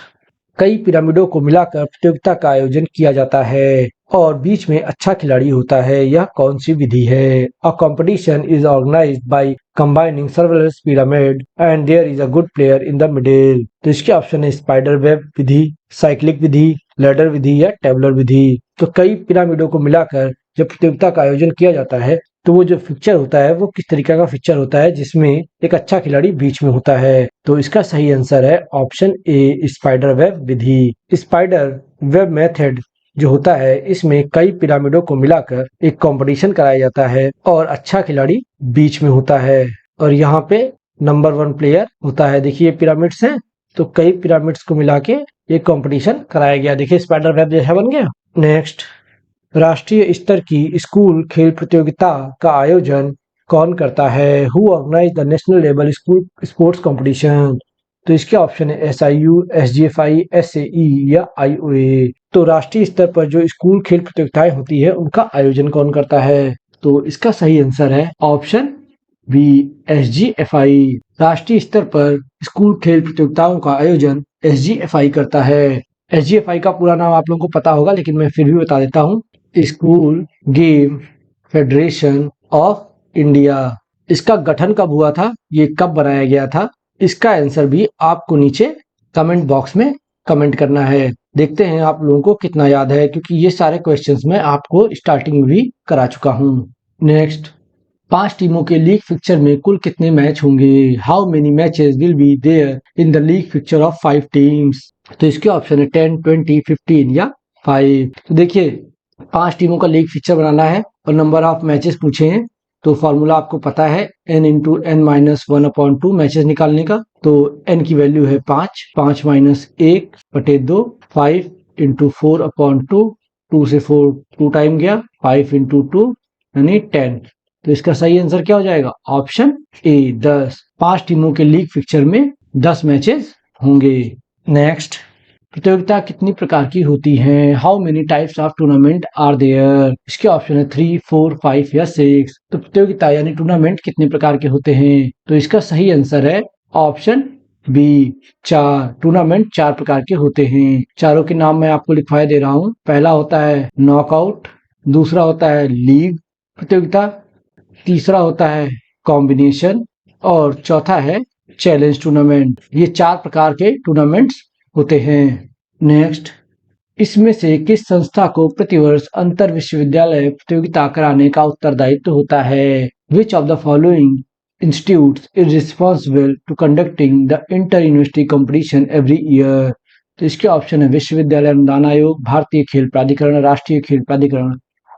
A: कई पिरामिडों को मिलाकर प्रतियोगिता का आयोजन किया जाता है और बीच में अच्छा खिलाड़ी होता है, यह कौन सी विधि है? A competition is organized by combining several pyramid and there is a good player in the middle. तो इसके ऑप्शन है स्पाइडर वेब विधि, साइक्लिक विधि, लैडर विधि या टेबलर विधि। तो कई पिरामिडों को मिलाकर जब प्रतियोगिता का आयोजन किया जाता है तो वो जो फिक्चर होता है वो किस तरीके का फिक्चर होता है, जिसमें एक अच्छा खिलाड़ी बीच में होता है। तो इसका सही आंसर है ऑप्शन ए, स्पाइडर वेब विधि। स्पाइडर वेब मेथड जो होता है इसमें कई पिरामिडों को मिलाकर एक कंपटीशन कराया जाता है और अच्छा खिलाड़ी बीच में होता है और यहाँ पे नंबर 1 प्लेयर होता है। देखिए, पिरामिड्स हैं तो कई पिरामिड्स को मिला के एक कंपटीशन कराया गया। देखिए, स्पाइडर वेब जैसा बन गया। नेक्स्ट, राष्ट्रीय स्तर की स्कूल खेल प्रतियोगिता का आयोजन कौन करता है? Who organize the national level school sports competition? तो इसके ऑप्शन है SIU, SGFI, SAE या IOA। तो राष्ट्रीय स्तर पर जो स्कूल खेल प्रतियोगिताएं होती है उनका आयोजन कौन करता है? तो इसका सही आंसर है ऑप्शन बी, SGFI। राष्ट्रीय स्तर पर स्कूल खेल प्रतियोगिताओं का आयोजन SGFI करता है। SGFI का पूरा नाम आप लोगों को पता होगा, लेकिन मैं फिर भी बता देता हूँ, school game federation of India. इसका गठन कब हुआ था, ये कब बनाया गया था? इसका आंसर भी आपको नीचे कमेंट बॉक्स में कमेंट करना है। देखते हैं आप लोगों को कितना याद है, क्योंकि ये सारे क्वेश्चंस मैं आपको स्टार्टिंग में भी करा चुका हूँ। नेक्स्ट, 5 टीमों के लीग फिक्चर में कुल कितने मैच होंगे? How many matches will be there in the league fixture of 5 teams? तो इसके ऑप्शन है 10, 20, 15 या 5। तो देखिए, 5 टीमों का लीग फिक्चर बनाना है और नंबर ऑफ मैचेस पूछे हैं, तो फॉर्मूला आपको पता है n into N minus 1/2 matches निकालने का। तो n की वैल्यू है 5, 5 माइनस 1/2, 5 इंटू 4/2, 2 से 4 2 टाइम गया, 5 इंटू 2 यानी 10। तो इसका सही आंसर क्या हो जाएगा? Option A 10। 5 टीमों के लीग फिक्चर में 10 मैचेस होंगे। नेक्स्ट, प्रतियोगिता कितनी प्रकार की होती हैं? How many types of tournament are there? इसके ऑप्शन है 3, 4, 5 या 6। तो प्रतियोगिता यानी टूर्नामेंट कितने प्रकार के होते हैं? तो इसका सही आंसर है ऑप्शन बी 4। टूर्नामेंट 4 प्रकार के होते हैं। चारों के नाम मैं आपको लिखवाए दे रहा हूँ। पहला होता है नॉकआउट, दूसरा होता है लीग प्रतियोगिता, तीसरा होता है कॉम्बिनेशन और चौथा है चैलेंज टूर्नामेंट। ये 4 प्रकार के टूर्नामेंट्स होते हैं। नेक्स्ट, इसमें से किस संस्था को प्रतिवर्ष अंतर विश्वविद्यालय प्रतियोगिता कराने का उत्तरदायित्व होता है? Which of the following institutes is responsible to conducting the inter university competition every year? तो इसके ऑप्शन है विश्वविद्यालय अनुदान आयोग, भारतीय खेल प्राधिकरण, राष्ट्रीय खेल प्राधिकरण,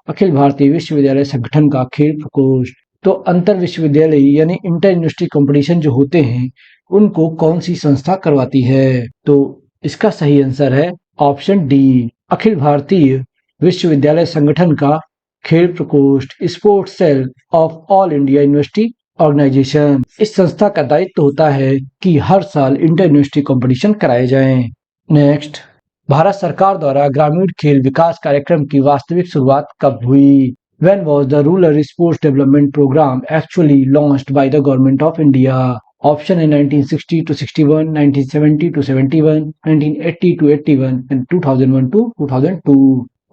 A: अखिल भारतीय विश्वविद्यालय संगठन का खेल प्रकोष्ठ। तो अंतर विश्वविद्यालय यानी इंटर यूनिवर्सिटी कॉम्पिटिशन जो होते हैं उनको कौन सी संस्था करवाती है? तो इसका सही आंसर है ऑप्शन डी, अखिल भारतीय विश्वविद्यालय संगठन का खेल प्रकोष्ठ, sports cell of all India university organisation. इस संस्था का दायित्व होता है कि हर साल इंटर यूनिवर्सिटी कंपटीशन कराए जाएं। नेक्स्ट, भारत सरकार द्वारा ग्रामीण खेल विकास कार्यक्रम की वास्तविक शुरुआत कब हुई? When was the Rural Sports Development Program actually launched by the Government of India? Option है 1960 to 61, 1970 to 71, 1980 to 81 and 2001 to 2002।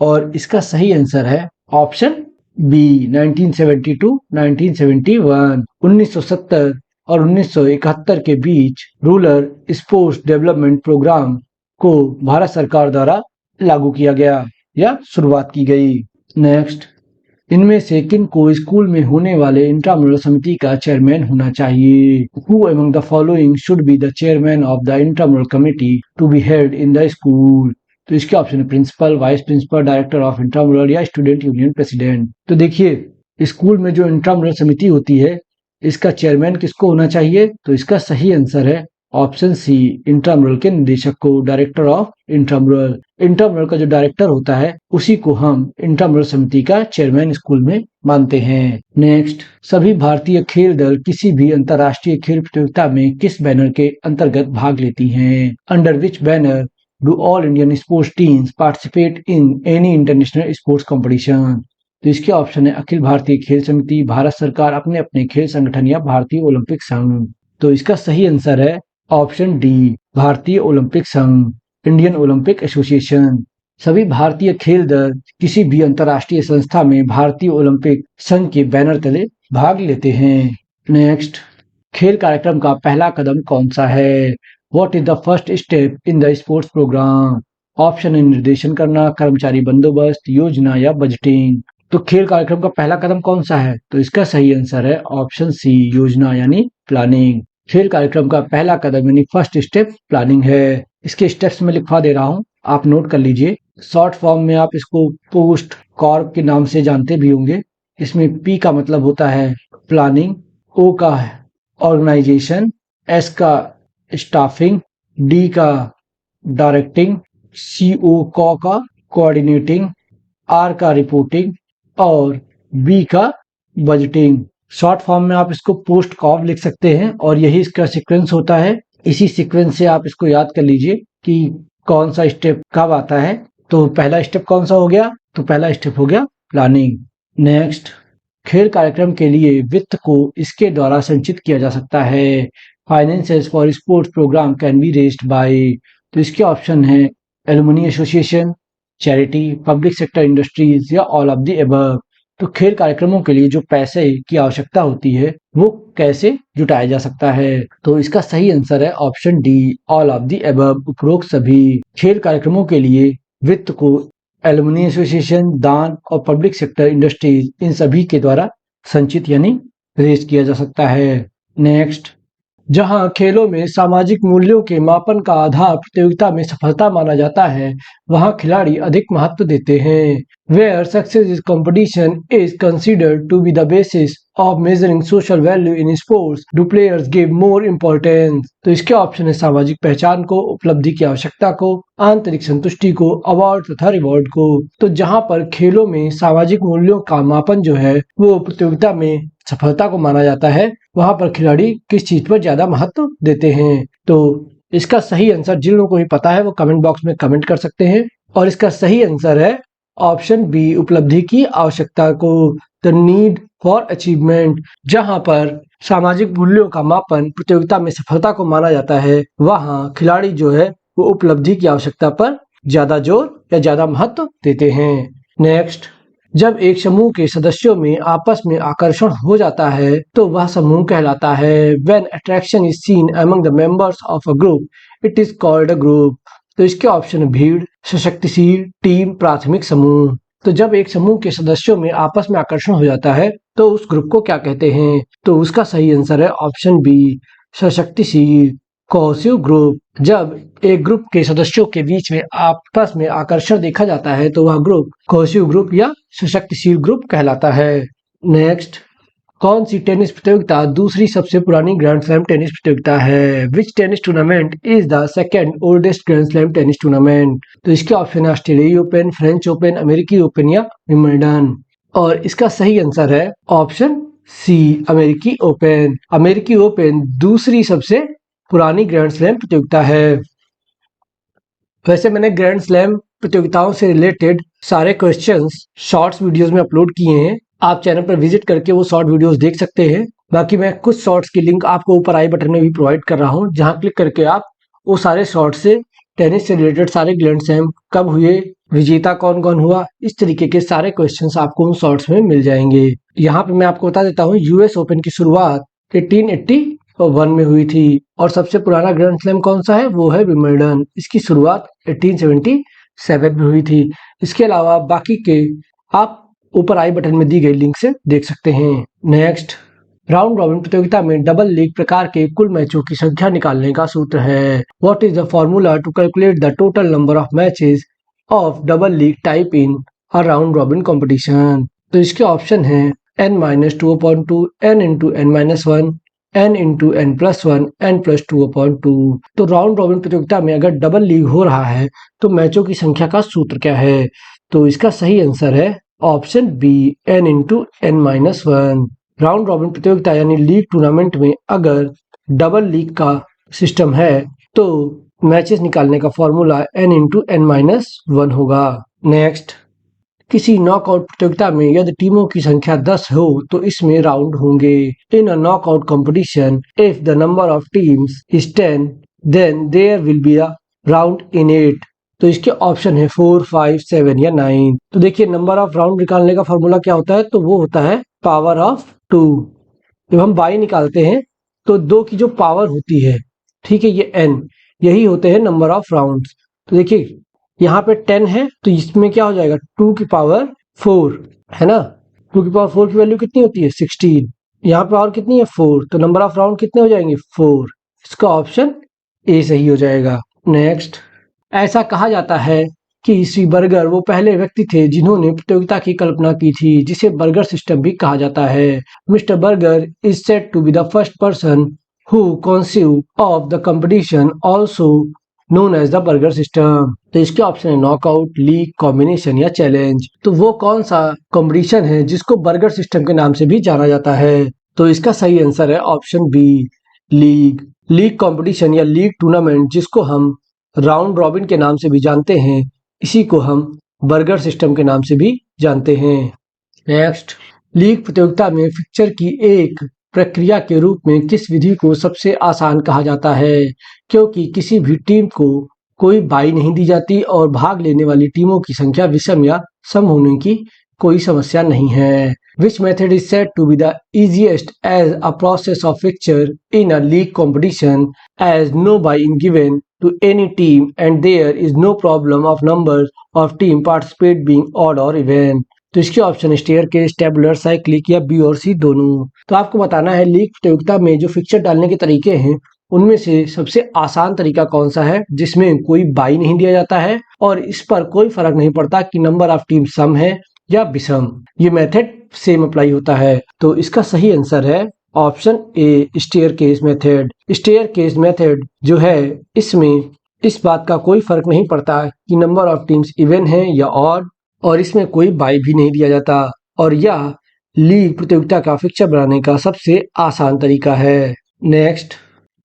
A: और इसका सही आंसर है ऑप्शन बी 1970 to 1971। 1970 और 1971 के बीच रूरल स्पोर्ट्स डेवलपमेंट प्रोग्राम को भारत सरकार द्वारा लागू किया गया या शुरुआत की गई। नेक्स्ट, इनमें से किन को स्कूल में होने वाले इंट्रामुरल समिति का चेयरमैन होना चाहिए? Who among the following should be the chairman of the intramural committee to be held in the school? तो इसके ऑप्शन है principal, vice principal, director of intramural या स्टूडेंट यूनियन प्रेसिडेंट। तो देखिए, स्कूल में जो इंट्रामुरल समिति होती है इसका चेयरमैन किसको होना चाहिए? तो इसका सही आंसर है ऑप्शन सी, इंट्रामुरल के निदेशक को, डायरेक्टर ऑफ इंट्रामुरल। इंट्रामुरल का जो डायरेक्टर होता है उसी को हम इंट्रामुरल समिति का चेयरमैन स्कूल में मानते हैं। नेक्स्ट, सभी भारतीय खेल दल किसी भी अंतर्राष्ट्रीय खेल प्रतियोगिता में किस बैनर के अंतर्गत भाग लेती हैं? Under which banner do all Indian sports teams participate in any international sports competition? तो इसके ऑप्शन है अखिल भारतीय खेल समिति, भारत सरकार, अपने अपने खेल संगठन या भारतीय ओलंपिक संघ। तो इसका सही आंसर है ऑप्शन डी, भारतीय ओलंपिक संघ, इंडियन ओलंपिक एसोसिएशन। सभी भारतीय खेल दल किसी भी अंतर्राष्ट्रीय संस्था में भारतीय ओलंपिक संघ के बैनर तले भाग लेते हैं। नेक्स्ट, खेल कार्यक्रम का पहला कदम कौन सा है? What is the first step in the sports programme? Option है निर्देशन करना, कर्मचारी बंदोबस्त, योजना या बजटिंग। तो खेल कार्यक्रम का पहला कदम कौन सा है? तो इसका सही आंसर है ऑप्शन सी, योजना यानी प्लानिंग। खेल कार्यक्रम का पहला कदम यानी फर्स्ट स्टेप प्लानिंग है। इसके स्टेप्स में लिखवा दे रहा हूं, आप नोट कर लीजिए। शॉर्ट फॉर्म में आप इसको पोस्ट कॉर्प के नाम से जानते भी होंगे। इसमें पी का मतलब होता है प्लानिंग, ओ का ऑर्गेनाइजेशन, एस का स्टाफिंग, डी का डायरेक्टिंग, सी ओ का कोऑर्डिनेटिंग, आर का रिपोर्टिंग और बी का बजटिंग। शॉर्ट फॉर्म में आप इसको पोस्ट कॉप लिख सकते हैं और यही इसका सीक्वेंस होता है। इसी सीक्वेंस से आप इसको याद कर लीजिए कि कौन सा स्टेप कब आता है। तो पहला स्टेप कौन सा हो गया? तो पहला स्टेप हो गया प्लानिंग। नेक्स्ट, खेल कार्यक्रम के लिए वित्त को इसके द्वारा संचित किया जा सकता है। Finances for sports programme can be raised by. तो इसके ऑप्शन है alumni association, charity, public sector industries या ऑल ऑफ द अबव। तो खेल कार्यक्रमों के लिए जो पैसे की आवश्यकता होती है वो कैसे जुटाया जा सकता है? तो इसका सही आंसर है option D, all of the above, उपरोक्त सभी। खेल कार्यक्रमों के लिए वित्त को एलुमनी एसोसिएशन, दान और पब्लिक सेक्टर इंडस्ट्रीज इन सभी के द्वारा संचित यानी रेज किया जा सकता है। नेक्स्ट, जहां खेलों में सामाजिक मूल्यों के मापन का आधार प्रतियोगिता में सफलता माना जाता है, वहां खिलाड़ी अधिक महत्व देते हैं। Where success is competition is considered to be the basis of measuring social value in sports, do players give more importance? तो इसके ऑप्शन है सामाजिक पहचान को, उपलब्धि की आवश्यकता को, आंतरिक संतुष्टि को, अवार्ड तथा रिवॉर्ड को। तो जहां पर खेलों में सामाजिक मूल्यों का मापन जो है वो प्रतियोगिता में सफलता को माना जाता है, वहां पर खिलाड़ी किस चीज पर ज्यादा महत्व देते हैं? तो इसका सही आंसर जिन लोगों को भी पता है वो कमेंट बॉक्स में कमेंट कर सकते हैं। और इसका सही आंसर है ऑप्शन बी, उपलब्धि की आवश्यकता को, द नीड फॉर अचीवमेंट। जहां पर सामाजिक मूल्यों का मापन प्रतियोगिता में सफलता को माना जाता है, वहां खिलाड़ी जो है वो उपलब्धि की आवश्यकता पर ज्यादा जोर या ज्यादा महत्व देते हैं। नेक्स्ट, जब एक समूह के सदस्यों में आपस में आकर्षण हो जाता है तो वह समूह कहलाता है। When attraction is seen among the members of a group, it is called a group. तो इसके ऑप्शन है भीड़, सशक्तिशील, टीम, प्राथमिक समूह। तो जब एक समूह के सदस्यों में आपस में आकर्षण हो जाता है तो उस ग्रुप को क्या कहते हैं? तो उसका सही आंसर है ऑप्शन बी, सशक्तिशील, कोहेसिव ग्रुप। जब एक ग्रुप के सदस्यों के बीच में आपस में आकर्षण देखा जाता है तो वह ग्रुप कोहेसिव ग्रुप या सशक्तिशील ग्रुप कहलाता है। नेक्स्ट, कौन सी टेनिस प्रतियोगिता दूसरी सबसे पुरानी ग्रैंड स्लैम टेनिस प्रतियोगिता है? Which tennis tournament is the second oldest grand slam tennis tournament? तो इसके ऑप्शन है ऑस्ट्रेलियाई ओपन, फ्रेंच ओपन, अमेरिकी ओपन या विंबलडन। और इसका सही आंसर है ऑप्शन सी, अमेरिकी ओपन। अमेरिकी ओपन दूसरी सबसे पुरानी ग्रैंड स्लैम प्रतियोगिता है। वैसे मैंने ग्रैंड स्लैम प्रतियोगिताओं से रिलेटेड सारे क्वेश्चंस शॉर्ट्स वीडियोस में अपलोड किए हैं, आप चैनल पर विजिट करके वो शॉर्ट वीडियोस देख सकते हैं। बाकी मैं कुछ शॉर्ट्स की लिंक आपको ऊपर आई बटन में भी प्रोवाइड कर रहा हूँ, जहां क्लिक करके आप वो सारे शॉर्ट्स से टेनिस से रिलेटेड सारे ग्रैंड स्लैम कब हुए, विजेता कौन कौन हुआ, इस तरीके के सारे क्वेश्चंस आपको उन शॉर्ट्स में मिल जाएंगे। यहाँ पे मैं आपको बता देता हूँ, यूएस ओपन की शुरुआत 1881 में हुई थी और सबसे पुराना ग्रैंड स्लैम कौन सा है? वो है विंबलडन। इसकी शुरुआत 1877 में हुई थी। इसके अलावा बाकी के आप ऊपर आई बटन में दी गई लिंक से देख सकते हैं। नेक्स्ट, राउंड रॉबिन प्रतियोगिता में डबल लीग प्रकार के कुल मैचों की संख्या निकालने का सूत्र है। What is the formula to calculate the total number of matches of double league type in a round robin competition? तो इसके ऑप्शन है n-2/2, n×n-1, n×n+1, n+2/2। तो राउंड रॉबिन प्रतियोगिता में अगर डबल लीग हो रहा है तो मैचों की संख्या का सूत्र क्या है? तो इसका सही आंसर है option B, n×n-1। Round robin प्रतियोगिता यानी लीग टूर्नामेंट में अगर डबल लीग का सिस्टम है तो मैचेस निकालने का फॉर्मूला n×n-1 होगा। नेक्स्ट, किसी नॉकआउट प्रतियोगिता में यदि टीमों की संख्या 10 हो तो इसमें राउंड होंगे। In a knockout competition, if the number of teams is 10, then there will be a round in it. तो इसके ऑप्शन है 4, 5, 7 या 9। तो देखिए, नंबर ऑफ राउंड निकालने का फॉर्मूला क्या होता है? तो वो होता है पावर ऑफ 2। जब हम बाई निकालते हैं तो 2 की जो पावर होती है, ठीक है, ये n, यही होते हैं नंबर ऑफ राउंड। तो देखिए यहाँ पे 10 है तो इसमें क्या हो जाएगा? 2 की पावर 4 है ना। 2 की पावर 4 की वैल्यू कितनी होती है? 16। यहाँ पे और कितनी है? 4। तो नंबर ऑफ राउंड कितने हो जाएंगे? 4। इसका ऑप्शन ए सही हो जाएगा। नेक्स्ट, ऐसा कहा जाता है कि श्री बर्गर वो पहले व्यक्ति थे जिन्होंने प्रतियोगिता की कल्पना की थी, जिसे बर्गर सिस्टम भी कहा जाता है। Mr Burger is said to be the first person who conceived of the competition, also known as the Burger system. तो इसके ऑप्शन है नॉकआउट, लीग, कॉम्बिनेशन या चैलेंज। तो वो कौन सा कंपटीशन है जिसको बर्गर सिस्टम के नाम से भी जाना जाता है? तो इसका सही आंसर है option B, league. League competition या लीग टूर्नामेंट, जिसको हम राउंड रॉबिन के नाम से भी जानते हैं, इसी को हम बर्गर सिस्टम के नाम से भी जानते हैं। नेक्स्ट, लीग प्रतियोगिता में फिक्चर की एक प्रक्रिया के रूप में किस विधि को सबसे आसान कहा जाता है? क्योंकि किसी भी टीम को कोई बाई नहीं दी जाती और भाग लेने वाली टीमों की संख्या विषम या सम होने की कोई समस्या नहीं है। Which method is said to be the easiest as a process of fixture in a league competition as no buy-in given to any team and there is no problem of numbers of team participate being odd or even। तो इसके option staircase, tabular, cyclic या B और C दोनों। तो आपको बताना है league प्रतियोगिता में जो फिक्चर डालने के तरीके हैं उनमें से सबसे आसान तरीका कौन सा है जिसमें कोई बाई नहीं दिया जाता है और इस पर कोई फर्क नहीं पड़ता कि नंबर ऑफ टीम सम है या विषम। ये मेथड सेम अप्लाई होता है। तो इसका सही आंसर है option A, staircase method. Staircase method जो है इसमें इस बात का कोई फर्क नहीं पड़ता कि नंबर ऑफ टीम्स इवन है या ऑड और इसमें कोई बाई भी नहीं दिया जाता और यह लीग प्रतियोगिता का फिक्चर बनाने का सबसे आसान तरीका है। नेक्स्ट,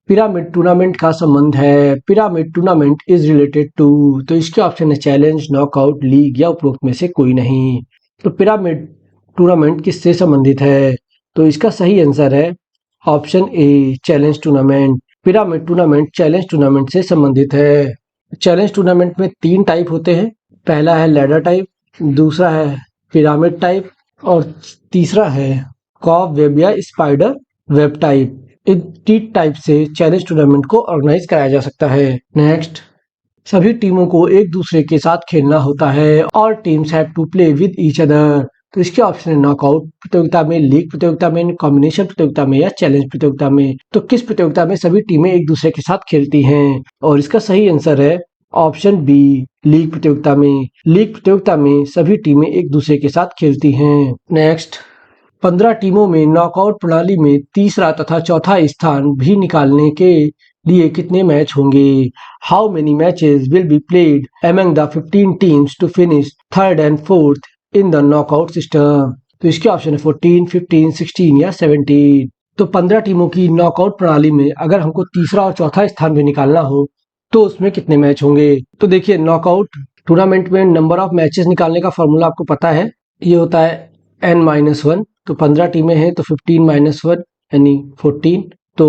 A: पिरामिड टूर्नामेंट का संबंध है। Pyramid tournament is related to. तो इसके ऑप्शन है चैलेंज, नॉकआउट, लीग या उपरोक्त में से कोई नहीं। तो पिरामिड टूर्नामेंट किससे संबंधित है? तो इसका सही आंसर है ऑप्शन ए, challenge tournament. Pyramid tournament challenge tournament से संबंधित है। चैलेंज टूर्नामेंट में 3 टाइप होते हैं। पहला है लैडर टाइप, दूसरा है पिरामिड टाइप और तीसरा है कॉब वेब या स्पाइडर वेब टाइप। इन 3 टाइप से चैलेंज टूर्नामेंट को ऑर्गेनाइज कराया जा सकता है। नेक्स्ट, सभी टीमों को एक दूसरे के साथ खेलना होता है और teams have to play with each other. तो इसके ऑप्शन है नॉकआउट प्रतियोगिता में, लीग प्रतियोगिता में, कॉम्बिनेशन प्रतियोगिता में या चैलेंज प्रतियोगिता में। तो किस प्रतियोगिता में सभी टीमें एक दूसरे के साथ खेलती हैं? और इसका सही आंसर है ऑप्शन बी, लीग प्रतियोगिता में। लीग प्रतियोगिता में सभी टीमें एक दूसरे के साथ खेलती हैं। नेक्स्ट, 15 टीमों में नॉकआउट प्रणाली में तीसरा तथा चौथा स्थान भी निकालने के लिए कितने मैच होंगे? How many matches will be played among the 15 teams to finish third and fourth in the knockout system? तो इसके ऑप्शन है 14, 15, 16 या 17। तो 15 टीमों की नॉकआउट प्रणाली में अगर हमको तीसरा और चौथा स्थान भी निकालना हो तो उसमें कितने मैच होंगे? तो देखिए, नॉकआउट टूर्नामेंट में नंबर ऑफ मैचेस निकालने का फॉर्मूला आपको पता है, ये होता है n-1। तो 15 टीमें हैं तो 15 - 1 यानी 14। तो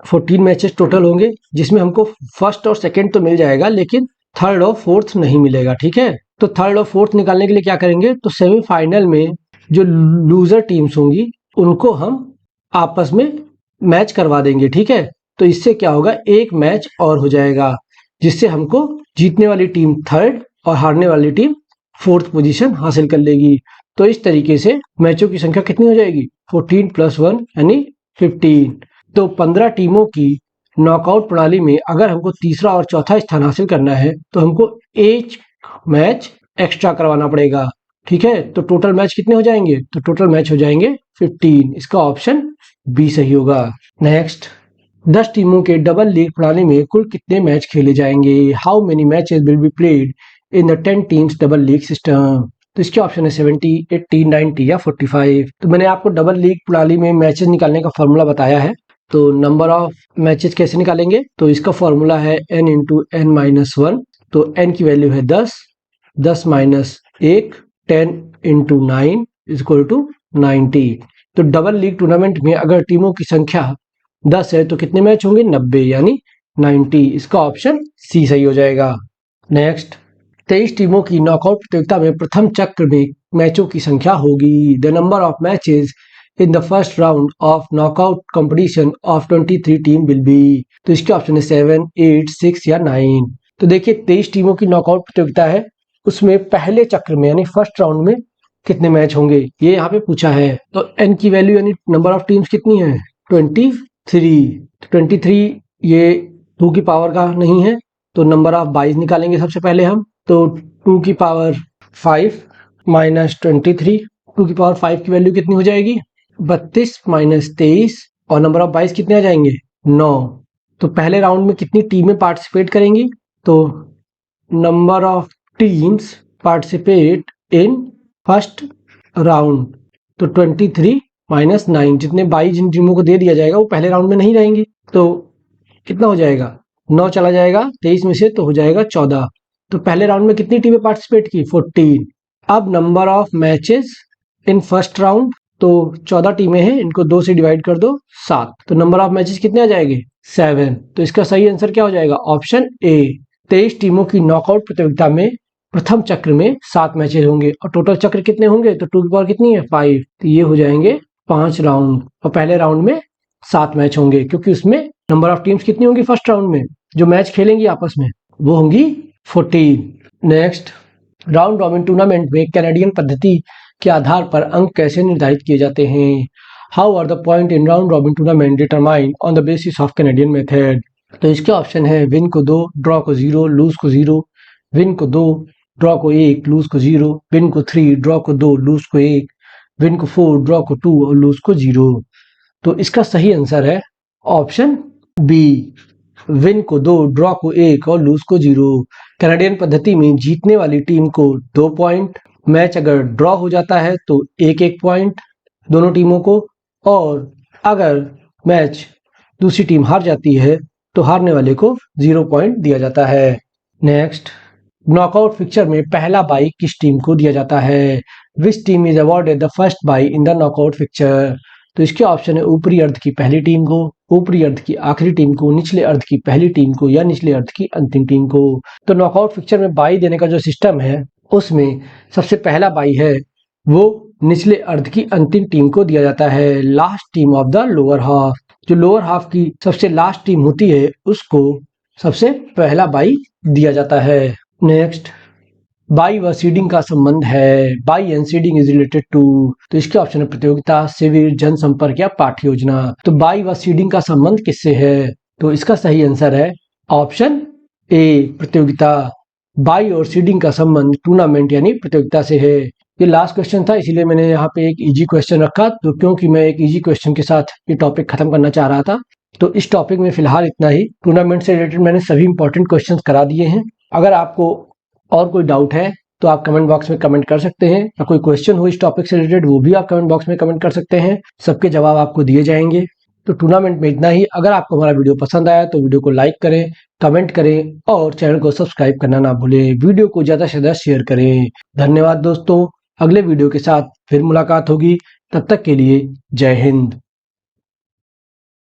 A: 14 मैचेस टोटल होंगे जिसमें हमको फर्स्ट और सेकंड तो मिल जाएगा लेकिन थर्ड और फोर्थ नहीं मिलेगा। ठीक है, तो थर्ड और फोर्थ निकालने के लिए क्या करेंगे? तो सेमीफाइनल में जो लूजर टीम्स होंगी उनको हम आपस में मैच करवा देंगे। ठीक है, तो इससे क्या होगा, एक मैच और हो जाएगा जिससे हमको जीतने वाली टीम थर्ड और हारने वाली टीम फोर्थ पोजीशन हासिल कर लेगी। तो इस तरीके से मैचों की संख्या कितनी हो जाएगी? 14 + 1 यानी 15। तो 15 टीमों की नॉकआउट प्रणाली में अगर हमको तीसरा और चौथा स्थान हासिल करना है तो हमको एक मैच एक्स्ट्रा करवाना पड़ेगा। ठीक है, तो टोटल मैच कितने हो जाएंगे? तो टोटल मैच हो जाएंगे 15। इसका ऑप्शन बी सही होगा। नेक्स्ट, 10 टीमों के डबल लीग प्रणाली में कुल कितने मैच खेले जाएंगे? How many matches will be played in the 10 teams double league system? तो इसके ऑप्शन है 70, 80, 90 या 45। तो मैंने आपको डबल लीग प्रणाली में मैचेस निकालने का फॉर्मूला बताया है। तो नंबर ऑफ मैचेस कैसे निकालेंगे? तो इसका फॉर्मूला है n × n-1। तो n की वैल्यू है 10, 10 - 1, 10 × 9 = 90। तो डबल लीग टूर्नामेंट में अगर टीमों की संख्या 10 है तो कितने मैच होंगे? 90 यानी 90। इसका ऑप्शन सी सही हो जाएगा। नेक्स्ट, 23 टीमों की नॉकआउट प्रतियोगिता में प्रथम चक्र में मैचों की संख्या होगी। The number of matches in the first round of knockout competition of 23 team will be. तो इसके ऑप्शन है 7, 8, 6 या 9। तो देखिए, 23 टीमों की नॉकआउट प्रतियोगिता है, उसमें पहले चक्र में यानी फर्स्ट राउंड में कितने मैच होंगे ये यहाँ पे पूछा है। तो n की वैल्यू यानी नंबर ऑफ टीम्स कितनी है? 23। 23 ये 2 की पावर का नहीं है तो नंबर ऑफ 22 निकालेंगे सबसे पहले हम। तो 2 की पावर 5 - 23, 2 की पावर 5 की वैल्यू कितनी हो जाएगी? 32 - 23 और नंबर ऑफ 22 कितने आ जाएंगे? 9। तो पहले राउंड में कितनी टीमें पार्टिसिपेट करेंगी? तो number of teams participate in first round, तो 23 - 9, जितने 22 जिन टीमों को दे दिया जाएगा वो पहले राउंड में नहीं रहेंगी। तो कितना हो जाएगा? 9 चला जाएगा 23 में से तो हो जाएगा 14। तो पहले राउंड में कितनी टीमें पार्टिसिपेट की? 14। अब number of matches in first round, तो 14 टीमें हैं, इनको 2 से डिवाइड कर दो 7। तो नंबर ऑफ मैचेस कितने आ जाएंगे? 7। तो इसका सही आंसर क्या हो जाएगा? ऑप्शन ए, 23 टीमों की नॉकआउट प्रतियोगिता में प्रथम चक्र में 7 मैचेज होंगे और टोटल चक्र कितने होंगे, तो 2 की पावर कितनी है 5, तो ये हो जाएंगे 5 राउंड। और पहले राउंड में 7 मैच होंगे क्योंकि उसमें नंबर ऑफ टीम्स कितनी होंगी फर्स्ट राउंड में, जो मैच खेलेंगी आपस में वो होंगी 14। नेक्स्ट, राउंड रॉबिन टूर्नामेंट में कैनेडियन पद्धति के आधार पर अंक कैसे निर्धारित किए जाते हैं। How are the point in round robin tournament determined on the basis of Canadian method. तो इसके ऑप्शन है विन को 2, ड्रॉ को 0, लूज को 0, विन को 2, ड्रॉ को 1, लूज को 0, विन को 3, ड्रॉ को 2, लूज को 1, विन को 4, ड्रॉ को 2 और लूज को 0। तो इसका सही आंसर है ऑप्शन बी, विन को 2, ड्रॉ को 1 और लूज को 0। कैनेडियन पद्धति में जीतने वाली टीम को 2 पॉइंट, मैच अगर ड्रॉ हो जाता है तो 1-1 पॉइंट दोनों टीमों को, और अगर मैच दूसरी टीम हार जाती है तो हारने वाले को 0 पॉइंट दिया जाता है। नेक्स्ट, नॉकआउट फिक्चर में पहला बाई किस टीम को दिया जाता है। Which team is awarded the first bye in the knockout fixture. तो इसके ऑप्शन है ऊपरी अर्ध की पहली टीम को, ऊपरी अर्ध की आखिरी टीम को, निचले अर्ध की पहली टीम को या निचले अर्ध की अंतिम टीम को। तो नॉकआउट फिक्चर में बाई देने का जो सिस्टम है उसमें सबसे पहला बाई है वो निचले अर्ध की अंतिम टीम को दिया जाता है, last team of the lower half. जो लोअर हाफ की सबसे लास्ट टीम होती है उसको सबसे पहला बाई दिया जाता है। नेक्स्ट, बाई व सीडिंग का संबंध है। Bye and seeding is related to. तो इसके ऑप्शन है प्रतियोगिता, शिविर, जनसंपर्क या पाठ्य योजना। तो बाई व सीडिंग का संबंध किससे है, तो इसका सही आंसर है ऑप्शन ए, प्रतियोगिता। बाई और सीडिंग का संबंध टूर्नामेंट यानी प्रतियोगिता से है। ये लास्ट क्वेश्चन था इसीलिए मैंने यहाँ पे एक इजी क्वेश्चन रखा, तो क्योंकि मैं एक इजी क्वेश्चन के साथ ये टॉपिक खत्म करना चाह रहा था। तो इस टॉपिक में फिलहाल इतना ही। टूर्नामेंट से रिलेटेड मैंने सभी इंपॉर्टेंट क्वेश्चंस करा दिए हैं। अगर आपको और कोई डाउट है तो आप कमेंट बॉक्स में कमेंट कर सकते हैं, या कोई क्वेश्चन हो इस टॉपिक से रिलेटेड वो भी आप कमेंट बॉक्स में कमेंट कर सकते हैं, सबके जवाब आपको दिए जाएंगे। तो टूर्नामेंट में इतना ही। अगर आपको हमारा वीडियो पसंद आया तो वीडियो को लाइक करें, कमेंट करें और चैनल को सब्सक्राइब करना ना भूलें। वीडियो को ज़्यादा से ज़्यादा शेयर करें। धन्यवाद दोस्तों, अगले वीडियो के साथ फिर मुलाकात होगी, तब तक के लिए जय हिंद।